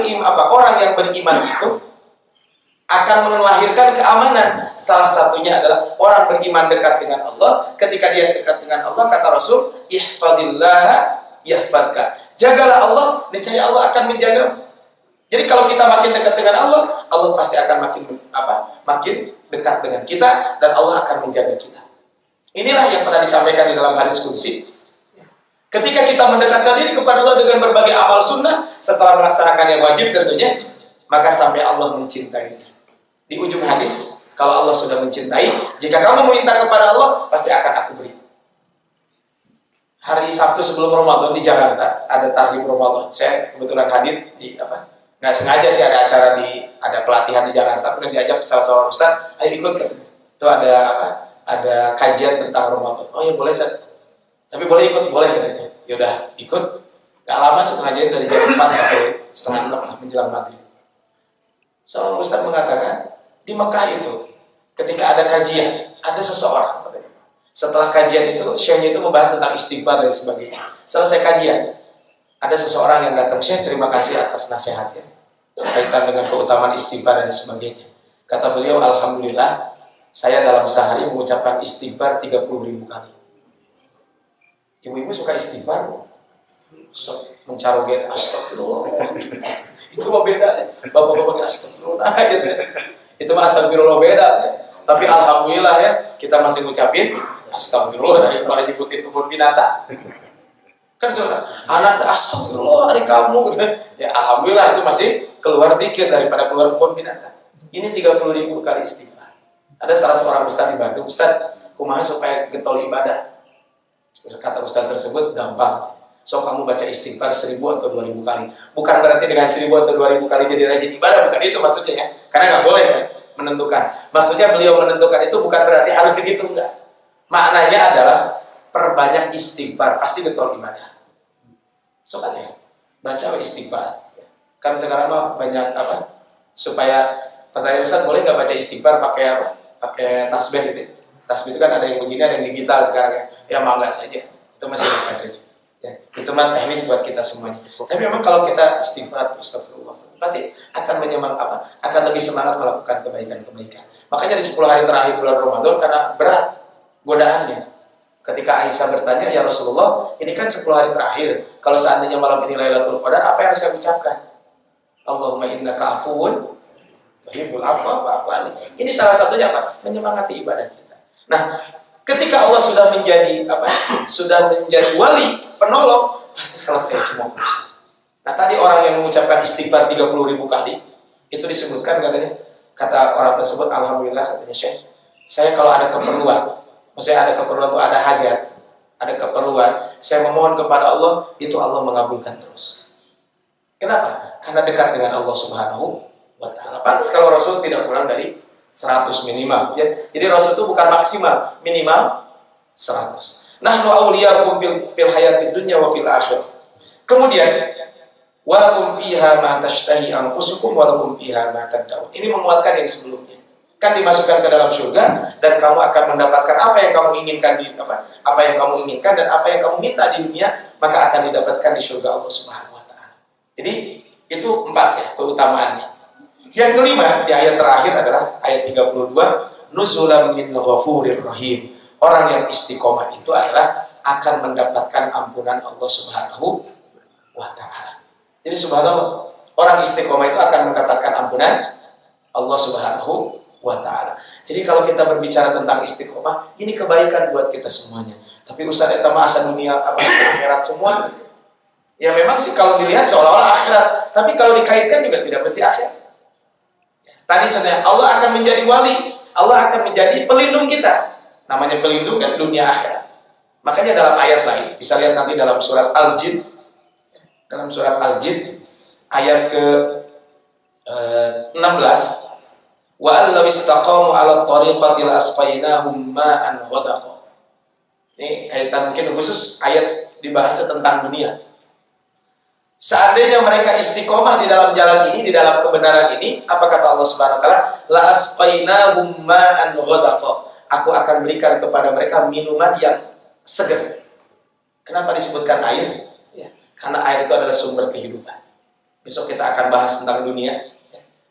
orang yang beriman itu akan melahirkan keamanan? Salah satunya adalah orang beriman dekat dengan Allah. Ketika dia dekat dengan Allah, kata Rasul, ihfadillah yahfadka. Jagalah Allah, niscaya Allah akan menjagamu. Jadi kalau kita makin dekat dengan Allah, Allah pasti akan makin dekat dengan kita, dan Allah akan menjaga kita. Inilah yang pernah disampaikan di dalam hadis qudsi. Ketika kita mendekatkan diri kepada Allah dengan berbagai amal sunnah, setelah melaksanakan yang wajib tentunya, maka sampai Allah mencintainya. Di ujung hadis, kalau Allah sudah mencintai, jika kamu meminta kepada Allah, pasti akan aku beri. Hari Sabtu sebelum Ramadan di Jakarta ada tarhib Ramadan. Saya kebetulan hadir di nggak sengaja sih ada pelatihan di Jakarta, kemudian diajak salah seorang ustaz, ayo ikut katanya. Itu ada kajian tentang Ramadan. Oh ya boleh Ustaz. Tapi boleh ikut, boleh katanya. Yaudah ikut. Gak lama kajian dari jam 4 sampai setengah 6 lah menjelang maghrib. Seorang ustaz mengatakan di Mekah itu ketika ada kajian, ada seseorang katanya. Setelah kajian itu, syekhnya itu membahas tentang istighfar dan sebagainya. Selesai kajian, ada seseorang yang datang, Syekh terima kasih atas nasihatnya berkaitan dengan keutamaan istighfar dan sebagainya. Kata beliau, alhamdulillah saya dalam sehari mengucapkan istighfar 30.000 kali. Ibu-ibu suka istighfar? Mencaroget astagfirullah. Itu mah beda. Bapak-bapak astagfirullah gitu. Itu mah astagfirullah beda. Tapi alhamdulillah ya, kita masih ngucapin astagfirullah daripada nyebutin kebun binatang. Kan saudara, anak astagfirullah hari kamu gitu. Ya alhamdulillah itu masih keluar dikit daripada keluar kebun binatang. Ini 30.000 kali istighfar. Ada salah seorang ustaz di Bandung, Ustaz, kumaha supaya getol ibadah? Kata ustaz tersebut, gampang. So kamu baca istighfar 1.000 atau 2.000 kali. Bukan berarti dengan 1.000 atau 2.000 kali jadi rajin ibadah, bukan itu maksudnya ya. Karena nggak boleh ya, menentukan. Maksudnya beliau menentukan itu bukan berarti harus segitu, enggak. Maknanya adalah perbanyak istighfar, pasti getol ibadah. Soalnya baca istighfar. Kan sekarang mah banyak supaya pertanyaan Ustaz, boleh nggak baca istighfar pakai pakai tasbih gitu. Tasbih itu kan ada yang begini, ada yang digital sekarang ya. Ya mangga saja. Itu masih baca saja. Ya, itu mah teknis buat kita semuanya. Tapi memang kalau kita istighfar astagfirullah, pasti akan akan lebih semangat melakukan kebaikan-kebaikan. Makanya di 10 hari terakhir bulan Ramadan karena berat godaannya. Ketika Aisyah bertanya, "Ya Rasulullah, ini kan 10 hari terakhir. Kalau seandainya malam ini Lailatul Qadar, apa yang harus saya ucapkan?" Allahumma innaka afuwun tuhibbul afwa fa'fu anni. Ini salah satunya menyemangati ibadah kita. Nah, ketika Allah sudah menjadi sudah menjadi wali, penolong, pasti selesai semua urusan. Nah, tadi orang yang mengucapkan istighfar 30.000 kali, itu disebutkan katanya, kata orang tersebut, alhamdulillah katanya Syekh, saya kalau ada keperluan, maksudnya ada keperluan itu ada hajat, ada keperluan, saya memohon kepada Allah, itu Allah mengabulkan terus. Kenapa? Karena dekat dengan Allah Subhanahu wa ta'ala. Pantas kalau Rasul tidak kurang dari 100 minimal ya. Jadi Rasul itu bukan maksimal, minimal 100. Nahnu awliyaakum fil hayatid dunya wa fil akhirah. Kemudian walakum fiha ma tashtahi anfusukum walakum fiha ma tad'un. Ini menguatkan yang sebelumnya. Kan dimasukkan ke dalam surga dan kamu akan mendapatkan apa yang kamu inginkan apa yang kamu inginkan dan apa yang kamu minta di dunia, maka akan didapatkan di surga Allah Subhanahu wa ta'ala. Jadi itu 4 ya keutamaannya. Yang kelima di ayat terakhir adalah ayat 32, nuzulam min ghafurir rahim. orang yang istiqomah itu adalah akan mendapatkan ampunan Allah Subhanahu wa Ta'ala. Jadi subhanallah, orang istiqomah itu akan mendapatkan ampunan Allah Subhanahu wa Ta'ala. Jadi kalau kita berbicara tentang istiqomah, ini kebaikan buat kita semuanya. Tapi Ustaz, itu mah asa dunia apa akhirat semua. Ya memang sih kalau dilihat seolah-olah akhirat, tapi kalau dikaitkan juga tidak mesti akhirat. Tadi contohnya, Allah akan menjadi wali, Allah akan menjadi pelindung kita. Namanya pelindung kan dunia akhirat. Makanya dalam ayat lain, bisa lihat nanti dalam surat Al-Jin, dalam surat Al-Jin ayat ke 16, wa allaw istaqamu 'ala tariqatil asqainahum ma'an ghadaqa. Ini kaitan mungkin khusus ayat dibahas tentang dunia. Seandainya mereka istiqomah di dalam jalan ini, di dalam kebenaran ini, apa kata Allah Subhanahu wa taala? La asqainahum ma'an ghadaqa. Aku akan berikan kepada mereka minuman yang segar. Kenapa disebutkan air? Ya, karena air itu adalah sumber kehidupan. Besok kita akan bahas tentang dunia.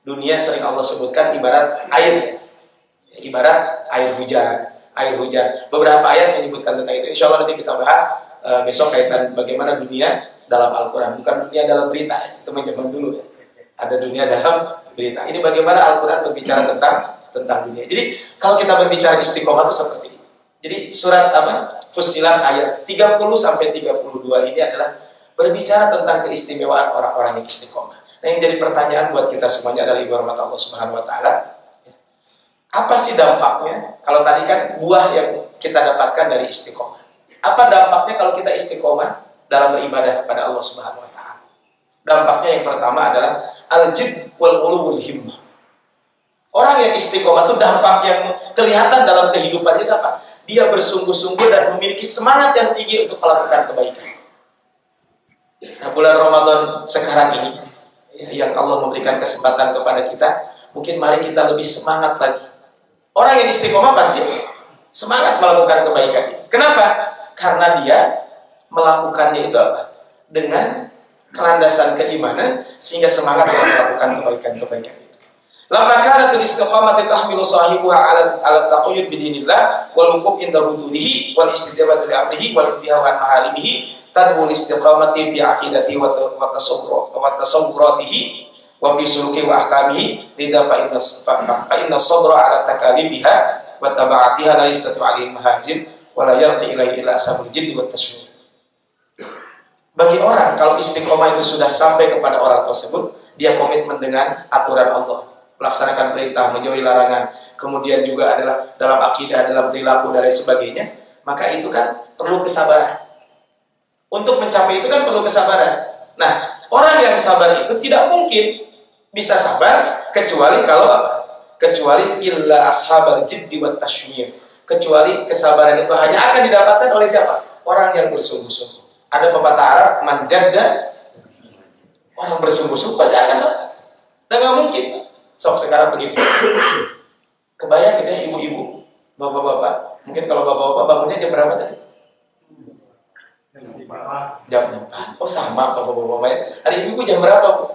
Dunia sering Allah sebutkan ibarat air. Ya, ibarat air hujan. Air hujan. Beberapa ayat menyebutkan tentang itu. Insya Allah nanti kita bahas besok kaitan bagaimana dunia dalam Al-Quran. Bukan dunia dalam berita. Ya. Itu zaman dulu ya. Ada dunia dalam berita. Ini bagaimana Al-Quran berbicara tentang dunia. Jadi kalau kita berbicara istiqomah itu seperti ini. Jadi surat apa? Fussilat ayat 30 sampai 32 ini adalah berbicara tentang keistimewaan orang-orang yang istiqomah. Nah, yang jadi pertanyaan buat kita semuanya adalah ibu rahmat Allah Subhanahu wa taala. Apa sih dampaknya? Kalau tadi kan buah yang kita dapatkan dari istiqomah. Apa dampaknya kalau kita istiqomah dalam beribadah kepada Allah Subhanahu wa taala? Dampaknya yang pertama adalah al-jidd wal ulul himmah. Orang yang istiqomah itu dampak yang kelihatan dalam kehidupannya itu apa? Dia bersungguh-sungguh dan memiliki semangat yang tinggi untuk melakukan kebaikan. Nah, bulan Ramadan sekarang ini, ya, yang Allah memberikan kesempatan kepada kita, mungkin mari kita lebih semangat lagi. Orang yang istiqomah pasti semangat melakukan kebaikan. Kenapa? Karena dia melakukannya itu apa? Dengan kelandasan keimanan, sehingga semangat dalam melakukan kebaikan-kebaikan itu. Lamma kanatul istiqamah tahmilu sahibuha 'ala taqayyud bidinillah wal wuquf inda hududihi wal istijabati li amrihi wal intihau an maharimihi tad'u istiqamati fi aqidati wa tasawwuratihi wa fi suluki wa ahkamihi lidha fa inna sabra 'ala takalifiha wa tab'atiha la yastatu 'alaihi mahazin wa la yarqi ilaihi illa asabul jiddi wat tashmir. Bagi orang kalau istiqomah itu sudah sampai kepada orang tersebut, dia komitmen dengan aturan Allah, melaksanakan perintah, menjauhi larangan, kemudian juga adalah dalam akidah, dalam perilaku dan lain sebagainya, maka itu kan perlu kesabaran. Untuk mencapai itu kan perlu kesabaran. Nah, orang yang sabar itu tidak mungkin bisa sabar kecuali kalau apa? Kecuali illa ashabal jiddi wat tashmir. Kecuali kesabaran itu hanya akan didapatkan oleh siapa? Orang yang bersungguh-sungguh. Ada pepatah Arab, man jadda, orang bersungguh-sungguh pasti akan dapat. Dan nggak mungkin. Sok sekarang begini. Kebayang gitu ya ibu-ibu, bapak-bapak. Mungkin kalau bapak-bapak bangunnya jam berapa tadi? Jam 4. Oh sama bapak-bapak. Hari ibu jam berapa, Bu?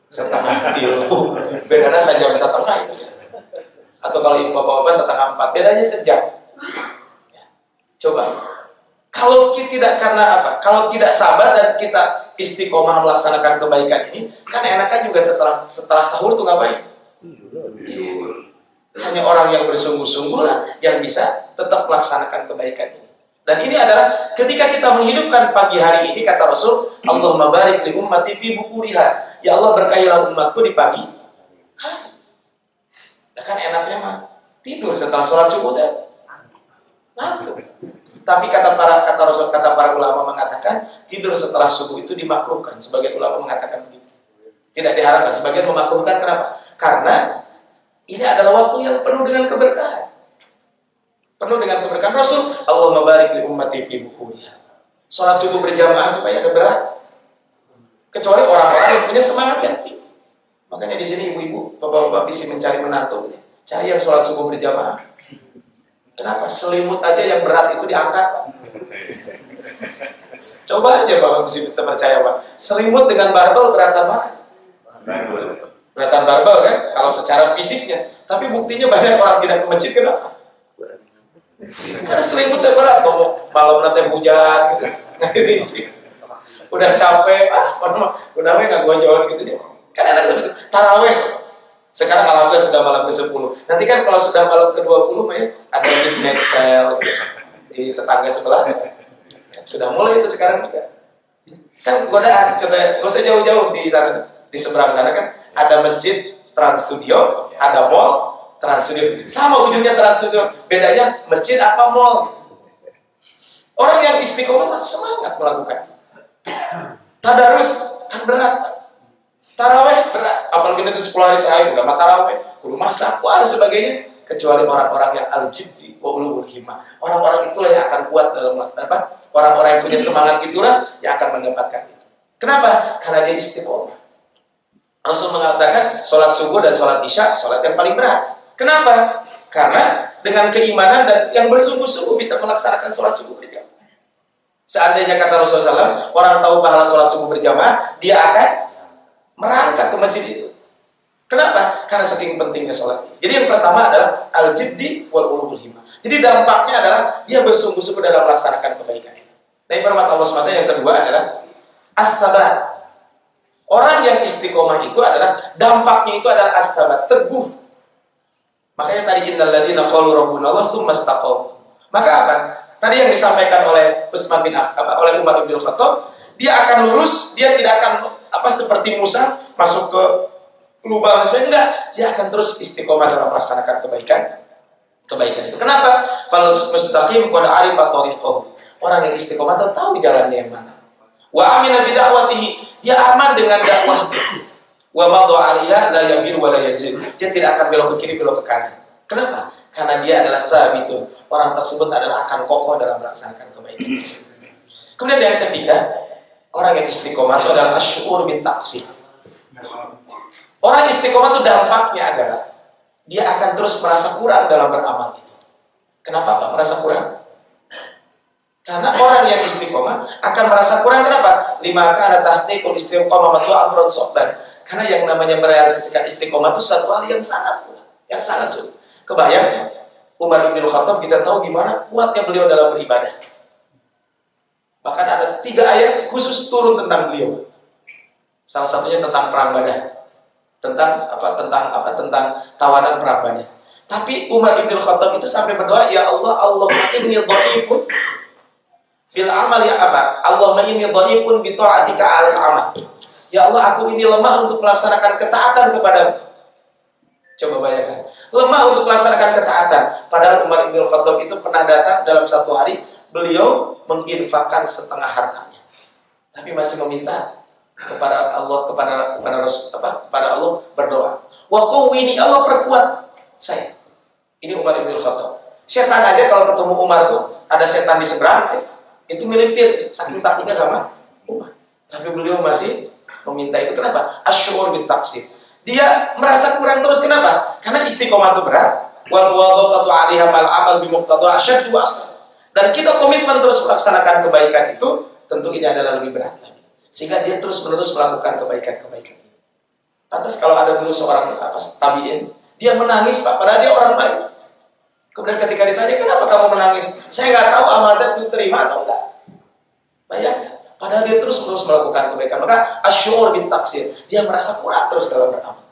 Setengah 3. Bedanya jam 1:30 itu. Atau kalau ibu bapak-bapak setengah 4, bedanya sejam. Coba. Kalau kita tidak karena apa? Kalau tidak sabar dan kita istiqomah melaksanakan kebaikan ini, kan enakan juga setelah sahur tuh ngapain? Tidur. Hanya orang yang bersungguh-sungguh lah yang bisa tetap melaksanakan kebaikan ini. Dan ini adalah ketika kita menghidupkan pagi hari ini, kata Rasul, Allahumma barik li ummati fi bukuriha. Ya Allah, berkahilah umatku di pagi hari. Nah, kan enaknya mah tidur setelah sholat subuh dan ngantuk. Tapi kata para ulama mengatakan tidur setelah subuh itu dimakruhkan. Sebagian ulama mengatakan begitu. Tidak diharapkan. Sebagian memakruhkan. Kenapa? Karena ini adalah waktu yang penuh dengan keberkahan. Penuh dengan keberkahan. Rasul, Allahumma barik li ummati fi bukuriha. Sholat subuh berjamaah supaya ada berat. Kecuali orang-orang yang punya semangat yang tinggi. Makanya di sini ibu-ibu, bapak-bapak bisa mencari menantu. Cari yang sholat subuh berjamaah. Kenapa? Selimut aja yang berat itu diangkat. Coba aja Bapak mesti kita percaya Pak. Selimut dengan barbel beratan mana? Beratan barbel kan? Kalau secara fisiknya. Tapi buktinya banyak orang tidak ke masjid, kenapa? Karena selimut berat, kalau malam nanti hujan gitu. Udah capek, udah nggak gua jawab gitu dia. Kan enak gitu. Taraweh. Sekarang alhamdulillah sudah malam ke-10. Nanti kan kalau sudah malam ke-20 ya ada midnight sale di tetangga sebelah. Sudah mulai itu sekarang juga. Kan godaan, contohnya gak usah jauh-jauh di sana, di seberang sana kan ada masjid Trans Studio, ada mall Trans Studio. Sama ujungnya Trans Studio, bedanya masjid apa mall. Orang yang istiqomah semangat melakukan. Tadarus kan berat. Taraweh berat, apalagi nanti 10 hari terakhir udah taraweh, kudu masak, dan sebagainya. Kecuali orang-orang yang al-jiddi wa ulul himmah. Orang-orang itulah yang akan kuat dalam apa? Orang-orang yang punya semangat itulah yang akan mendapatkan itu. Kenapa? Karena dia istiqomah. Rasul mengatakan sholat subuh dan sholat isya sholat yang paling berat. Kenapa? Karena dengan keimanan dan yang bersungguh-sungguh bisa melaksanakan sholat subuh berjamaah. Seandainya kata Rasulullah SAW, orang tahu pahala sholat subuh berjamaah, dia akan merangkak ke masjid itu. Kenapa? Karena saking pentingnya sholat. Jadi yang pertama adalah al-jiddi wal ulul himmah. Jadi dampaknya adalah dia bersungguh-sungguh dalam melaksanakan kebaikan. Nah, hormat Allah SWT yang kedua adalah as-sabar. Orang yang istiqomah itu adalah dampaknya itu adalah as-sabar, teguh. Makanya tadi innal ladzina qalu rabbuna Allah tsumma istaqamu. Maka apa? Tadi yang disampaikan oleh Utsman bin Affan, oleh Umar bin Khattab, dia akan lurus, dia tidak akan seperti Musa masuk ke lubang sebenarnya, enggak, dia akan terus istiqomah dalam melaksanakan kebaikan itu. Kenapa? Kalau mustaqim qad arifa tariqahu. Orang yang istiqomah tahu jalannya yang mana. Wa amina bi da'watihi, dia aman dengan dakwah. Wa madha 'alaiha la yamil wa la yazil. Dia tidak akan belok ke kiri, belok ke kanan. Kenapa? Karena dia adalah sabitun. Orang tersebut adalah akan kokoh dalam melaksanakan kebaikan tersebut. Kemudian yang ketiga, orang yang istiqomah itu adalah asy'ur bin taqsir. Orang istiqomah itu dampaknya adalah dia akan terus merasa kurang dalam beramal itu. Kenapa Pak merasa kurang? Karena orang yang istiqomah akan merasa kurang. Kenapa? Lima kana tahqiqul istiqomah wa amrun sohban. Karena yang namanya merealisasikan istiqomah itu satu hal yang sangat kurang, yang sangat sulit. Kebayang Umar bin Khattab, kita tahu gimana kuatnya beliau dalam beribadah. Bahkan ada 3 ayat khusus turun tentang beliau. Salah satunya tentang perang Badar. Tentang tawanan perang Badar. Tapi Umar bin Khattab itu sampai berdoa, ya Allah, Allahumma inni dhaifun bil amal ya apa? Allahumma inni dhaifun bi ta'atika al amal. Ya Allah, aku ini lemah untuk melaksanakan ketaatan kepadamu. Coba bayangkan, lemah untuk melaksanakan ketaatan. Padahal Umar bin Khattab itu pernah datang dalam satu hari, beliau menginfakkan setengah hartanya, tapi masih meminta kepada Allah, kepada Allah berdoa. Wa qawwini, Allah perkuat saya. Ini Umar bin Khattab. Setan aja kalau ketemu Umar tuh, ada setan di seberang, itu melipir, saking takutnya sama Umar. Tapi beliau masih meminta itu. Kenapa? Asy'ur bin taqsir. Dia merasa kurang terus. Kenapa? Karena istiqomah itu berat. Wal muwadhaqatu 'alaiha mal amal bi muqtada asyad wa asal. Dan kita komitmen terus melaksanakan kebaikan itu, tentu ini adalah lebih berat lagi. Sehingga dia terus-menerus melakukan kebaikan-kebaikan. Pantas kalau ada dulu seorang tabi'in, dia menangis Pak, padahal dia orang baik. Kemudian ketika ditanya, kenapa kamu menangis? Saya nggak tahu amal saya itu terima atau enggak. Bayangkan. Padahal dia terus-menerus melakukan kebaikan. Maka asy'ur bin taqsir, dia merasa kurang terus dalam beramal.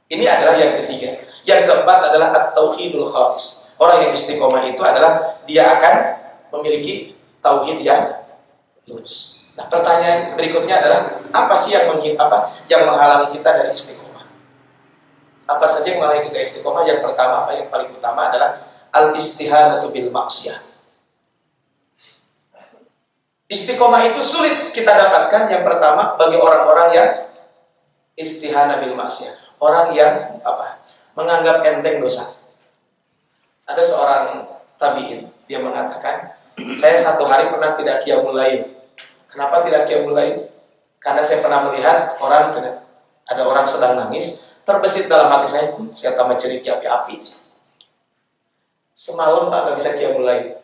Ini adalah yang ketiga. Yang keempat adalah at-tauhidul khalis. Orang yang istiqomah itu adalah dia akan memiliki tauhid yang lurus. Nah, pertanyaan berikutnya adalah apa sih yang menghalangi kita dari istiqomah? Apa saja yang menghalangi kita istiqomah? Yang pertama, yang paling utama adalah al-istihanatu bil maksiyah. Istiqomah itu sulit kita dapatkan yang pertama bagi orang-orang yang istihana bil maksiyah. Orang yang menganggap enteng dosa. Ada seorang tabi'in, dia mengatakan, saya satu hari pernah tidak qiyamul lail. Kenapa tidak qiyamul lail? Karena saya pernah melihat ada orang sedang nangis, terbesit dalam hati saya tambah cerik api-api. Semalam Pak nggak bisa qiyamul lail.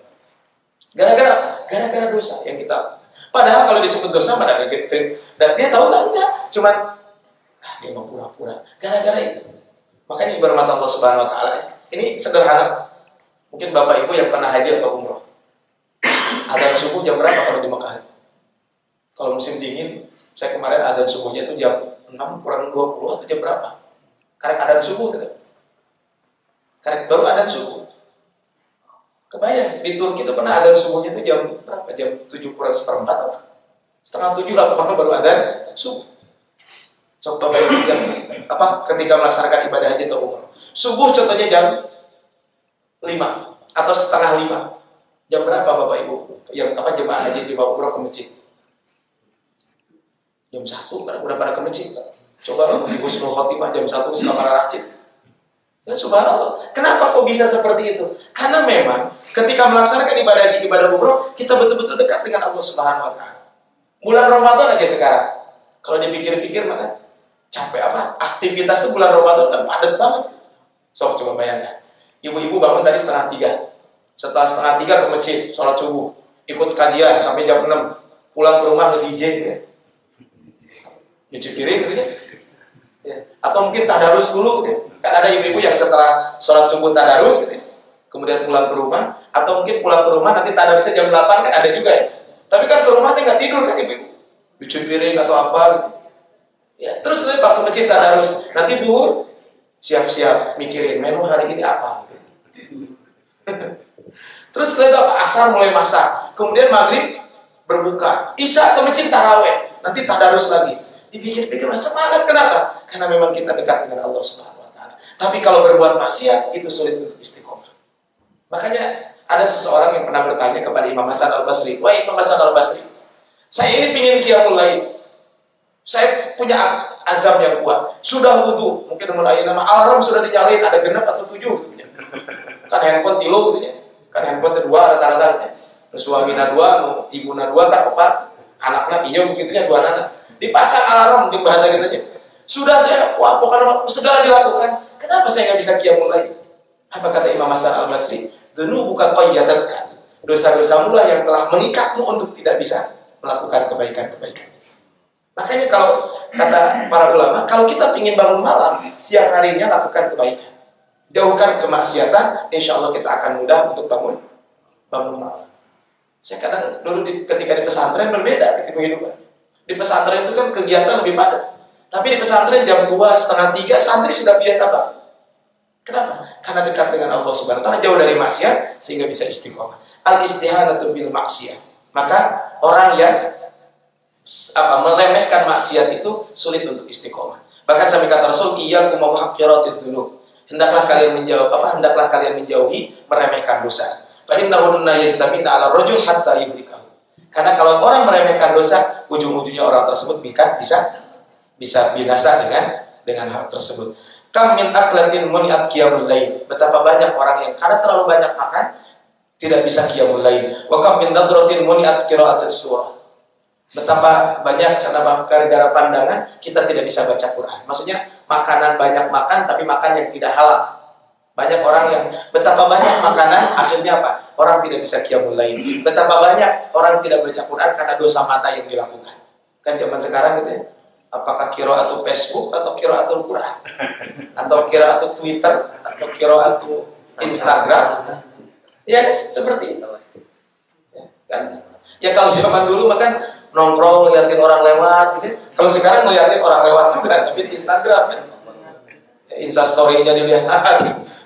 Gara-gara dosa yang kita. Padahal kalau disebut dosa pada gitu. Dan dia tahu enggak, cuman dia mau pura-pura. Gara-gara itu. Makanya ibarat Allah Subhanahu wa taala, ini sederhana. Mungkin Bapak Ibu yang pernah haji atau umroh. Adzan subuh jam berapa kalau di Mekah? Kalau musim dingin, saya kemarin adzan subuhnya itu jam 6 kurang 20 atau jam berapa? Karek adzan subuh gitu. Karek baru adzan subuh. Kebayang, di Turki itu pernah adzan subuhnya itu jam berapa? Jam 7 kurang seperempat apa? Setengah 7 lah pokoknya baru adzan subuh. Contoh yang ketika melaksanakan ibadah haji atau umroh. Subuh contohnya jam 5 atau setengah 5. Jam berapa Bapak Ibu? Yang jemaah haji jemaah umroh ke masjid? Jam 1 kan udah pada ke masjid. Coba Ibu Husnul Khotimah jam 1 ke kamar racit. Subhanallah. Kenapa kok bisa seperti itu? Karena memang ketika melaksanakan ibadah haji, ibadah umroh, kita betul-betul dekat dengan Allah Subhanahu wa taala. Bulan Ramadan aja sekarang. Kalau dipikir-pikir maka capek aktivitas tuh bulan Ramadan kan padat banget. So, coba bayangkan. Ibu-ibu bangun tadi setengah 3. Setelah setengah 3 ke masjid, sholat subuh, ikut kajian sampai jam 6. Pulang ke rumah nge-DJ ya. Nyuci piring gitu ya. Ya. Atau mungkin tadarus dulu gitu ya. Kan ada ibu-ibu yang setelah sholat subuh tadarus gitu ya. Kemudian pulang ke rumah, atau mungkin pulang ke rumah nanti tadarusnya jam 8 kan ada juga ya. Tapi kan ke rumah nggak tidur kan ibu-ibu. Nyuci piring atau apa gitu. Ya, terus nanti waktu masjid tadarus, nanti duhur siap-siap mikirin menu hari ini apa. Terus setelah asar mulai masak, kemudian maghrib berbuka, isya ke masjid taraweh, nanti tadarus lagi. Dipikir-pikir semangat, kenapa? Karena memang kita dekat dengan Allah Subhanahu wa taala. Tapi kalau berbuat maksiat itu sulit untuk istiqomah. Makanya ada seseorang yang pernah bertanya kepada Imam Hasan Al-Basri, "Wah Imam Hasan Al-Basri, saya ini pingin qiyamul lail. Saya punya azam yang kuat. Sudah wudu, mungkin mulai nama alarm sudah dinyalain, ada genap atau 7 gitu ya. Kan handphone 3 gitu ya. Kan handphone 2 rata-rata ya. Suamina 2, ibuna 2 kan 4, anaknya iya begitu ya 2 anak. Dipasang alarm mungkin bahasa gitu aja. Sudah saya kuat, pokoknya segala dilakukan. Kenapa saya nggak bisa qiyamul lail? Apa kata Imam Hasan Al-Basri? Dulu bukan qayyadatka. Dosa-dosamu lah yang telah mengikatmu untuk tidak bisa melakukan kebaikan-kebaikan. Makanya kalau kata para ulama, kalau kita ingin bangun malam, siang harinya lakukan kebaikan. Jauhkan kemaksiatan, insya Allah kita akan mudah untuk bangun malam. Saya kadang dulu ketika di pesantren berbeda ketika kehidupan. Di pesantren itu kan kegiatan lebih padat. Tapi di pesantren jam 2, setengah 3, santri sudah biasa banget. Kenapa? Karena dekat dengan Allah Subhanahu wa taala, jauh dari maksiat sehingga bisa istiqomah. Al-istihanatu bil maksiyah. Maka orang yang meremehkan maksiat itu sulit untuk istiqomah. Bahkan sampai kata Rasul, iyyakum wa muhaqqiratid dzunub. Hendaklah kalian menjauhi meremehkan dosa. Fa innahunna yajtamina 'ala rajul hatta yuhlikahu. Karena kalau orang meremehkan dosa, ujung-ujungnya orang tersebut bisa binasa dengan hal tersebut. Kam min aklatin muni'at qiyamul lail. Betapa banyak orang yang karena terlalu banyak makan tidak bisa qiyamul lail. Wa kam min nadratin muni'at qira'atis surah. Betapa banyak karena gara-gara pandangan kita tidak bisa baca Quran. Maksudnya makanan banyak makan tapi makan yang tidak halal. Banyak orang yang betapa banyak makanan akhirnya apa? Orang tidak bisa qiyamul lail. Betapa banyak orang tidak baca Quran karena dosa mata yang dilakukan. Kan zaman sekarang gitu ya. Apakah qiraatul Facebook atau qiraatul Quran? Atau qiraatul Twitter atau qiraatul Instagram? Ya, seperti itu. Ya, kan? Ya kalau zaman dulu makan nongkrong liatin orang lewat gitu. Kalau sekarang ngeliatin orang lewat juga tapi di Instagram kan. Insta story-nya dilihat.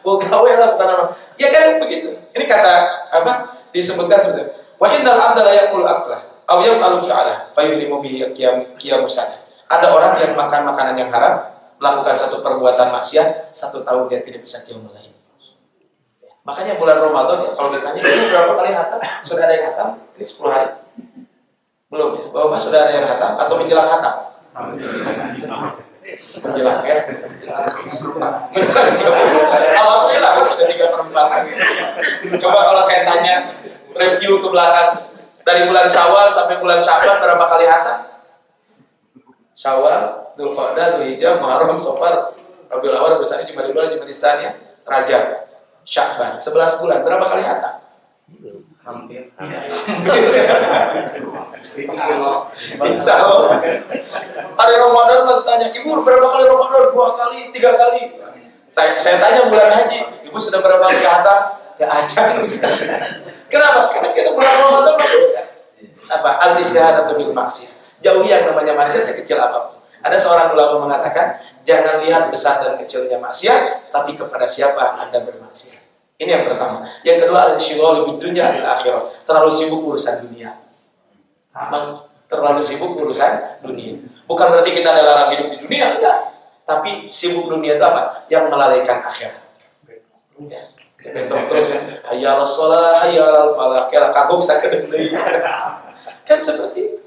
Oh, gawe lah bukan apa. Ya kan begitu. Ini kata disebutkan sebenarnya. Wa innal 'abda la yaqul aqla aw yaqalu fi'ala fa yuhrimu bihi qiyamusana. Ada orang yang makan makanan yang haram, melakukan satu perbuatan maksiat, 1 tahun dia tidak bisa qiyamul lail. Makanya bulan Ramadan ya, kalau ditanya ini berapa kali hatam? Sudah ada yang hatam? Ini 10 hari. Belum ya? Bapak sudah ada yang hatam atau menjelang hatam? Menjelang ya. Alhamdulillah sudah 3/4. Coba kalau saya tanya review ke belakang dari bulan Syawal sampai bulan Sya'ban berapa kali hatam? Syawal, Dzulqa'dah, Dzulhijjah, Muharram, Safar, Rabiul Awwal, Rabiul Tsani, Jumadil Ula, Jumadil Tsani, Rajab, Sya'ban. 11 bulan. Berapa kali hatam? Hampir. Insya Allah. Hari Ramadan masih tanya, Ibu berapa kali Ramadan? 2 kali, 3 kali. Saya tanya bulan haji, Ibu sudah berapa kali hatam? Gak aja Ustaz. Kenapa? Karena kita bulan Ramadan melakukan apa? Al-istihadah bil maksiat. Jauhi yang namanya maksiat sekecil apapun. Ada seorang ulama mengatakan, jangan lihat besar dan kecilnya maksiat, tapi kepada siapa Anda bermaksiat. Ini yang pertama. Yang kedua, al-insyighalu bid-dunya anil akhirah. Terlalu sibuk urusan dunia. Terlalu sibuk urusan dunia. Bukan berarti kita dilarang hidup di dunia, enggak. Tapi sibuk dunia itu apa? Yang melalaikan akhirat. Ya. Terus kan, hayya 'alas shalah, hayya 'alal falah. Kira kagum sakedeung deui. Kan seperti itu.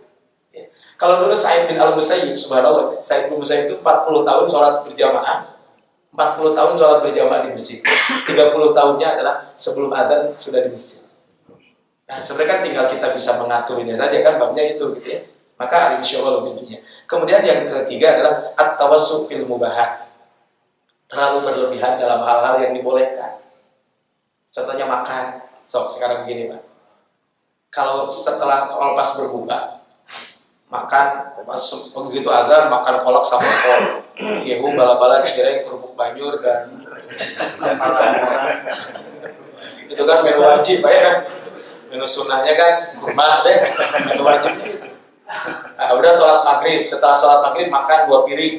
Ya. Kalau dulu Sa'id bin Al-Musayyib, subhanallah, Sa'id bin Musayyib itu 40 tahun sholat berjamaah. 40 tahun sholat berjamaah di masjid. 30 tahunnya adalah sebelum adzan sudah di masjid. Nah, sebenarnya kan tinggal kita bisa mengaturnya saja kan, babnya itu gitu ya. Maka al-insyighalu bid-dunya. Kemudian yang ketiga adalah at-tawassu' fil mubahat. Terlalu berlebihan dalam hal-hal yang dibolehkan. Contohnya makan. Sekarang begini Pak. Kalau pas berbuka, makan pas begitu azan makan kolak sama kol. Yehu bala-bala cireng kerupuk banyur dan itu kan menu wajib Pak ya. Menu sunnahnya kan kurma deh, menu wajibnya itu. Nah, udah sholat maghrib, setelah sholat maghrib makan 2 piring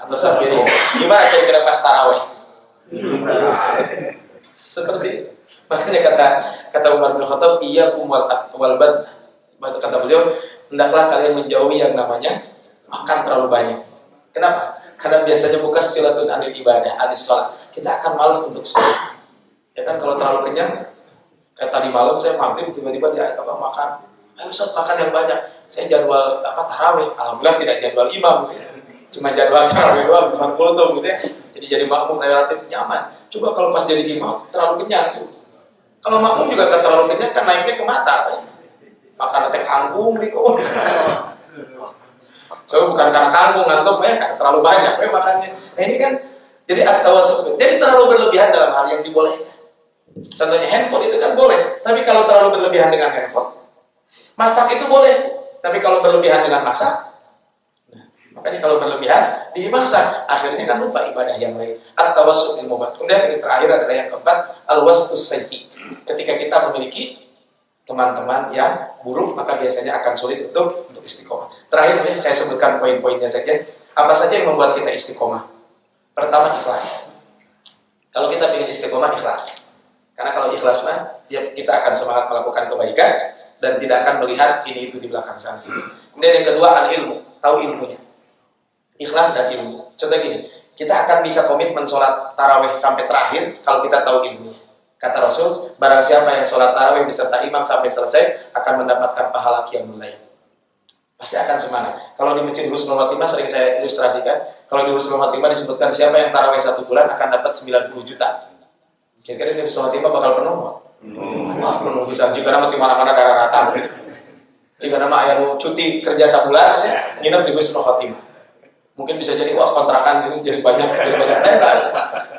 atau 1 piring. Gimana kira-kira pas taraweh? Seperti itu. Makanya kata Umar bin Khattab, iyyakum wal bad. Maksud kata beliau, hendaklah kalian menjauhi yang namanya makan terlalu banyak. Kenapa? Karena biasanya bukan silatun anil ibadah, anis sholat. Kita akan malas untuk sholat. Ya kan kalau terlalu kenyang, kayak tadi malam saya maghrib tiba-tiba dia makan. Ayo Ustaz makan yang banyak. Saya jadwal tarawih. Alhamdulillah tidak jadwal imam gitu ya. Cuma jadwal tarawih doang, bukan kultum gitu ya. Jadi jadi makmum relatif nyaman. Coba kalau pas jadi imam terlalu kenyang tuh. Kalau makmum juga kan terlalu kenyang kan naiknya ke mata. Ya. Makan teh kangkung di kau. Coba bukan karena kangkung ngantuk ya, karena terlalu banyak ya makannya. Nah ini kan jadi at-tawassul. Jadi terlalu berlebihan dalam hal yang dibolehkan. Contohnya handphone itu kan boleh, tapi kalau terlalu berlebihan dengan handphone, masak itu boleh, tapi kalau berlebihan dengan masak, makanya kalau berlebihan dimasak, akhirnya kan lupa ibadah yang lain. At-tawassul fil mubahat. Kemudian yang terakhir adalah yang keempat, al-wastus sayyi. Ketika kita memiliki teman-teman yang buruk, maka biasanya akan sulit untuk istiqomah. Terakhir ini saya sebutkan poin-poinnya saja. Apa saja yang membuat kita istiqomah? Pertama, ikhlas. Kalau kita ingin istiqomah, ikhlas. Karena kalau ikhlas mah, ya kita akan semangat melakukan kebaikan dan tidak akan melihat ini itu di belakang sana sini. Kemudian yang kedua, al-ilmu, tahu ilmunya. Ikhlas dan ilmu. Contoh gini, kita akan bisa komitmen sholat tarawih sampai terakhir kalau kita tahu ilmunya. Kata Rasul, barang siapa yang sholat tarawih beserta imam sampai selesai akan mendapatkan pahala qiyamul lail. Pasti akan semangat. Kalau di Masjid Husnul Khotimah sering saya ilustrasikan, kalau di Husnul Khotimah disebutkan siapa yang tarawih 1 bulan akan dapat 90 juta. Kira-kira di Husnul Khotimah bakal penuh nggak? Wah, penuh bisa. Jika nama di mana-mana darah rata. Jika nama ayah cuti kerja sebulan, nginep di Husnul Khotimah. Mungkin bisa jadi wah kontrakan sini jadi banyak.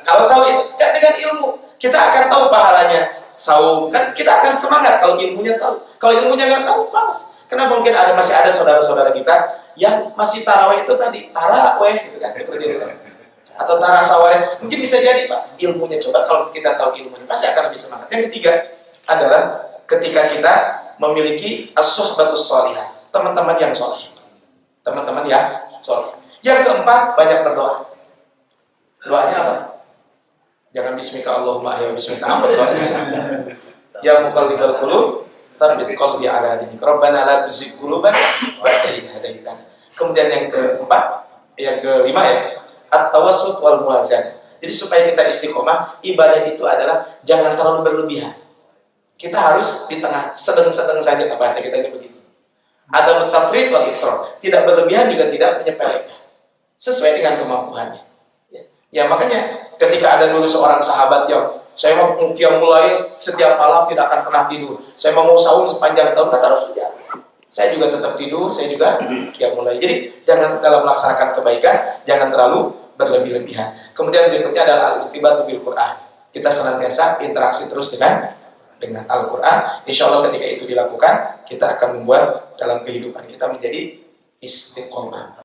Kalau tahu itu kan dengan ilmu, kita akan tahu pahalanya. Saum kan kita akan semangat kalau ilmunya tahu. Kalau ilmunya nggak tahu, malas. Kenapa mungkin masih ada saudara-saudara kita yang masih tarawih itu tadi tarawih gitu kan seperti itu kan. Atau tarasawalnya mungkin bisa jadi Pak ilmunya. Coba kalau kita tahu ilmunya pasti akan lebih semangat. Yang ketiga adalah ketika kita memiliki as-suhbatus sholihah, teman-teman yang soleh, teman-teman yang soleh. Yang keempat, banyak berdoa. Doanya apa? Jangan bismika Allahumma ya bismika apa doanya? Ya muqallibal qulub tsabbit qalbi ala dinik. Rabbana la tuzigh qulubana ba'da idh hadaitana. Kemudian yang keempat, yang kelima ya, at-tawassut wal muwazanah. Jadi supaya kita istiqomah, ibadah itu adalah jangan terlalu berlebihan. Kita harus di tengah, sedang-sedang saja, bahasa kita ini begitu. Ada mutafrid wal ifrat, tidak berlebihan juga tidak menyepelekan. Sesuai dengan kemampuannya. Ya makanya ketika ada dulu seorang sahabat yang saya mau qiyamul lail setiap malam tidak akan pernah tidur. Saya mau saum sepanjang tahun, kata Rasulullah. Saya juga tetap tidur, saya juga qiyamul lail. Jadi jangan dalam melaksanakan kebaikan jangan terlalu berlebih-lebihan. Kemudian berikutnya adalah al-irtibatu bil Qur'an. Kita senantiasa interaksi terus dengan Al-Qur'an. Insyaallah ketika itu dilakukan, kita akan membuat dalam kehidupan kita menjadi istiqomah.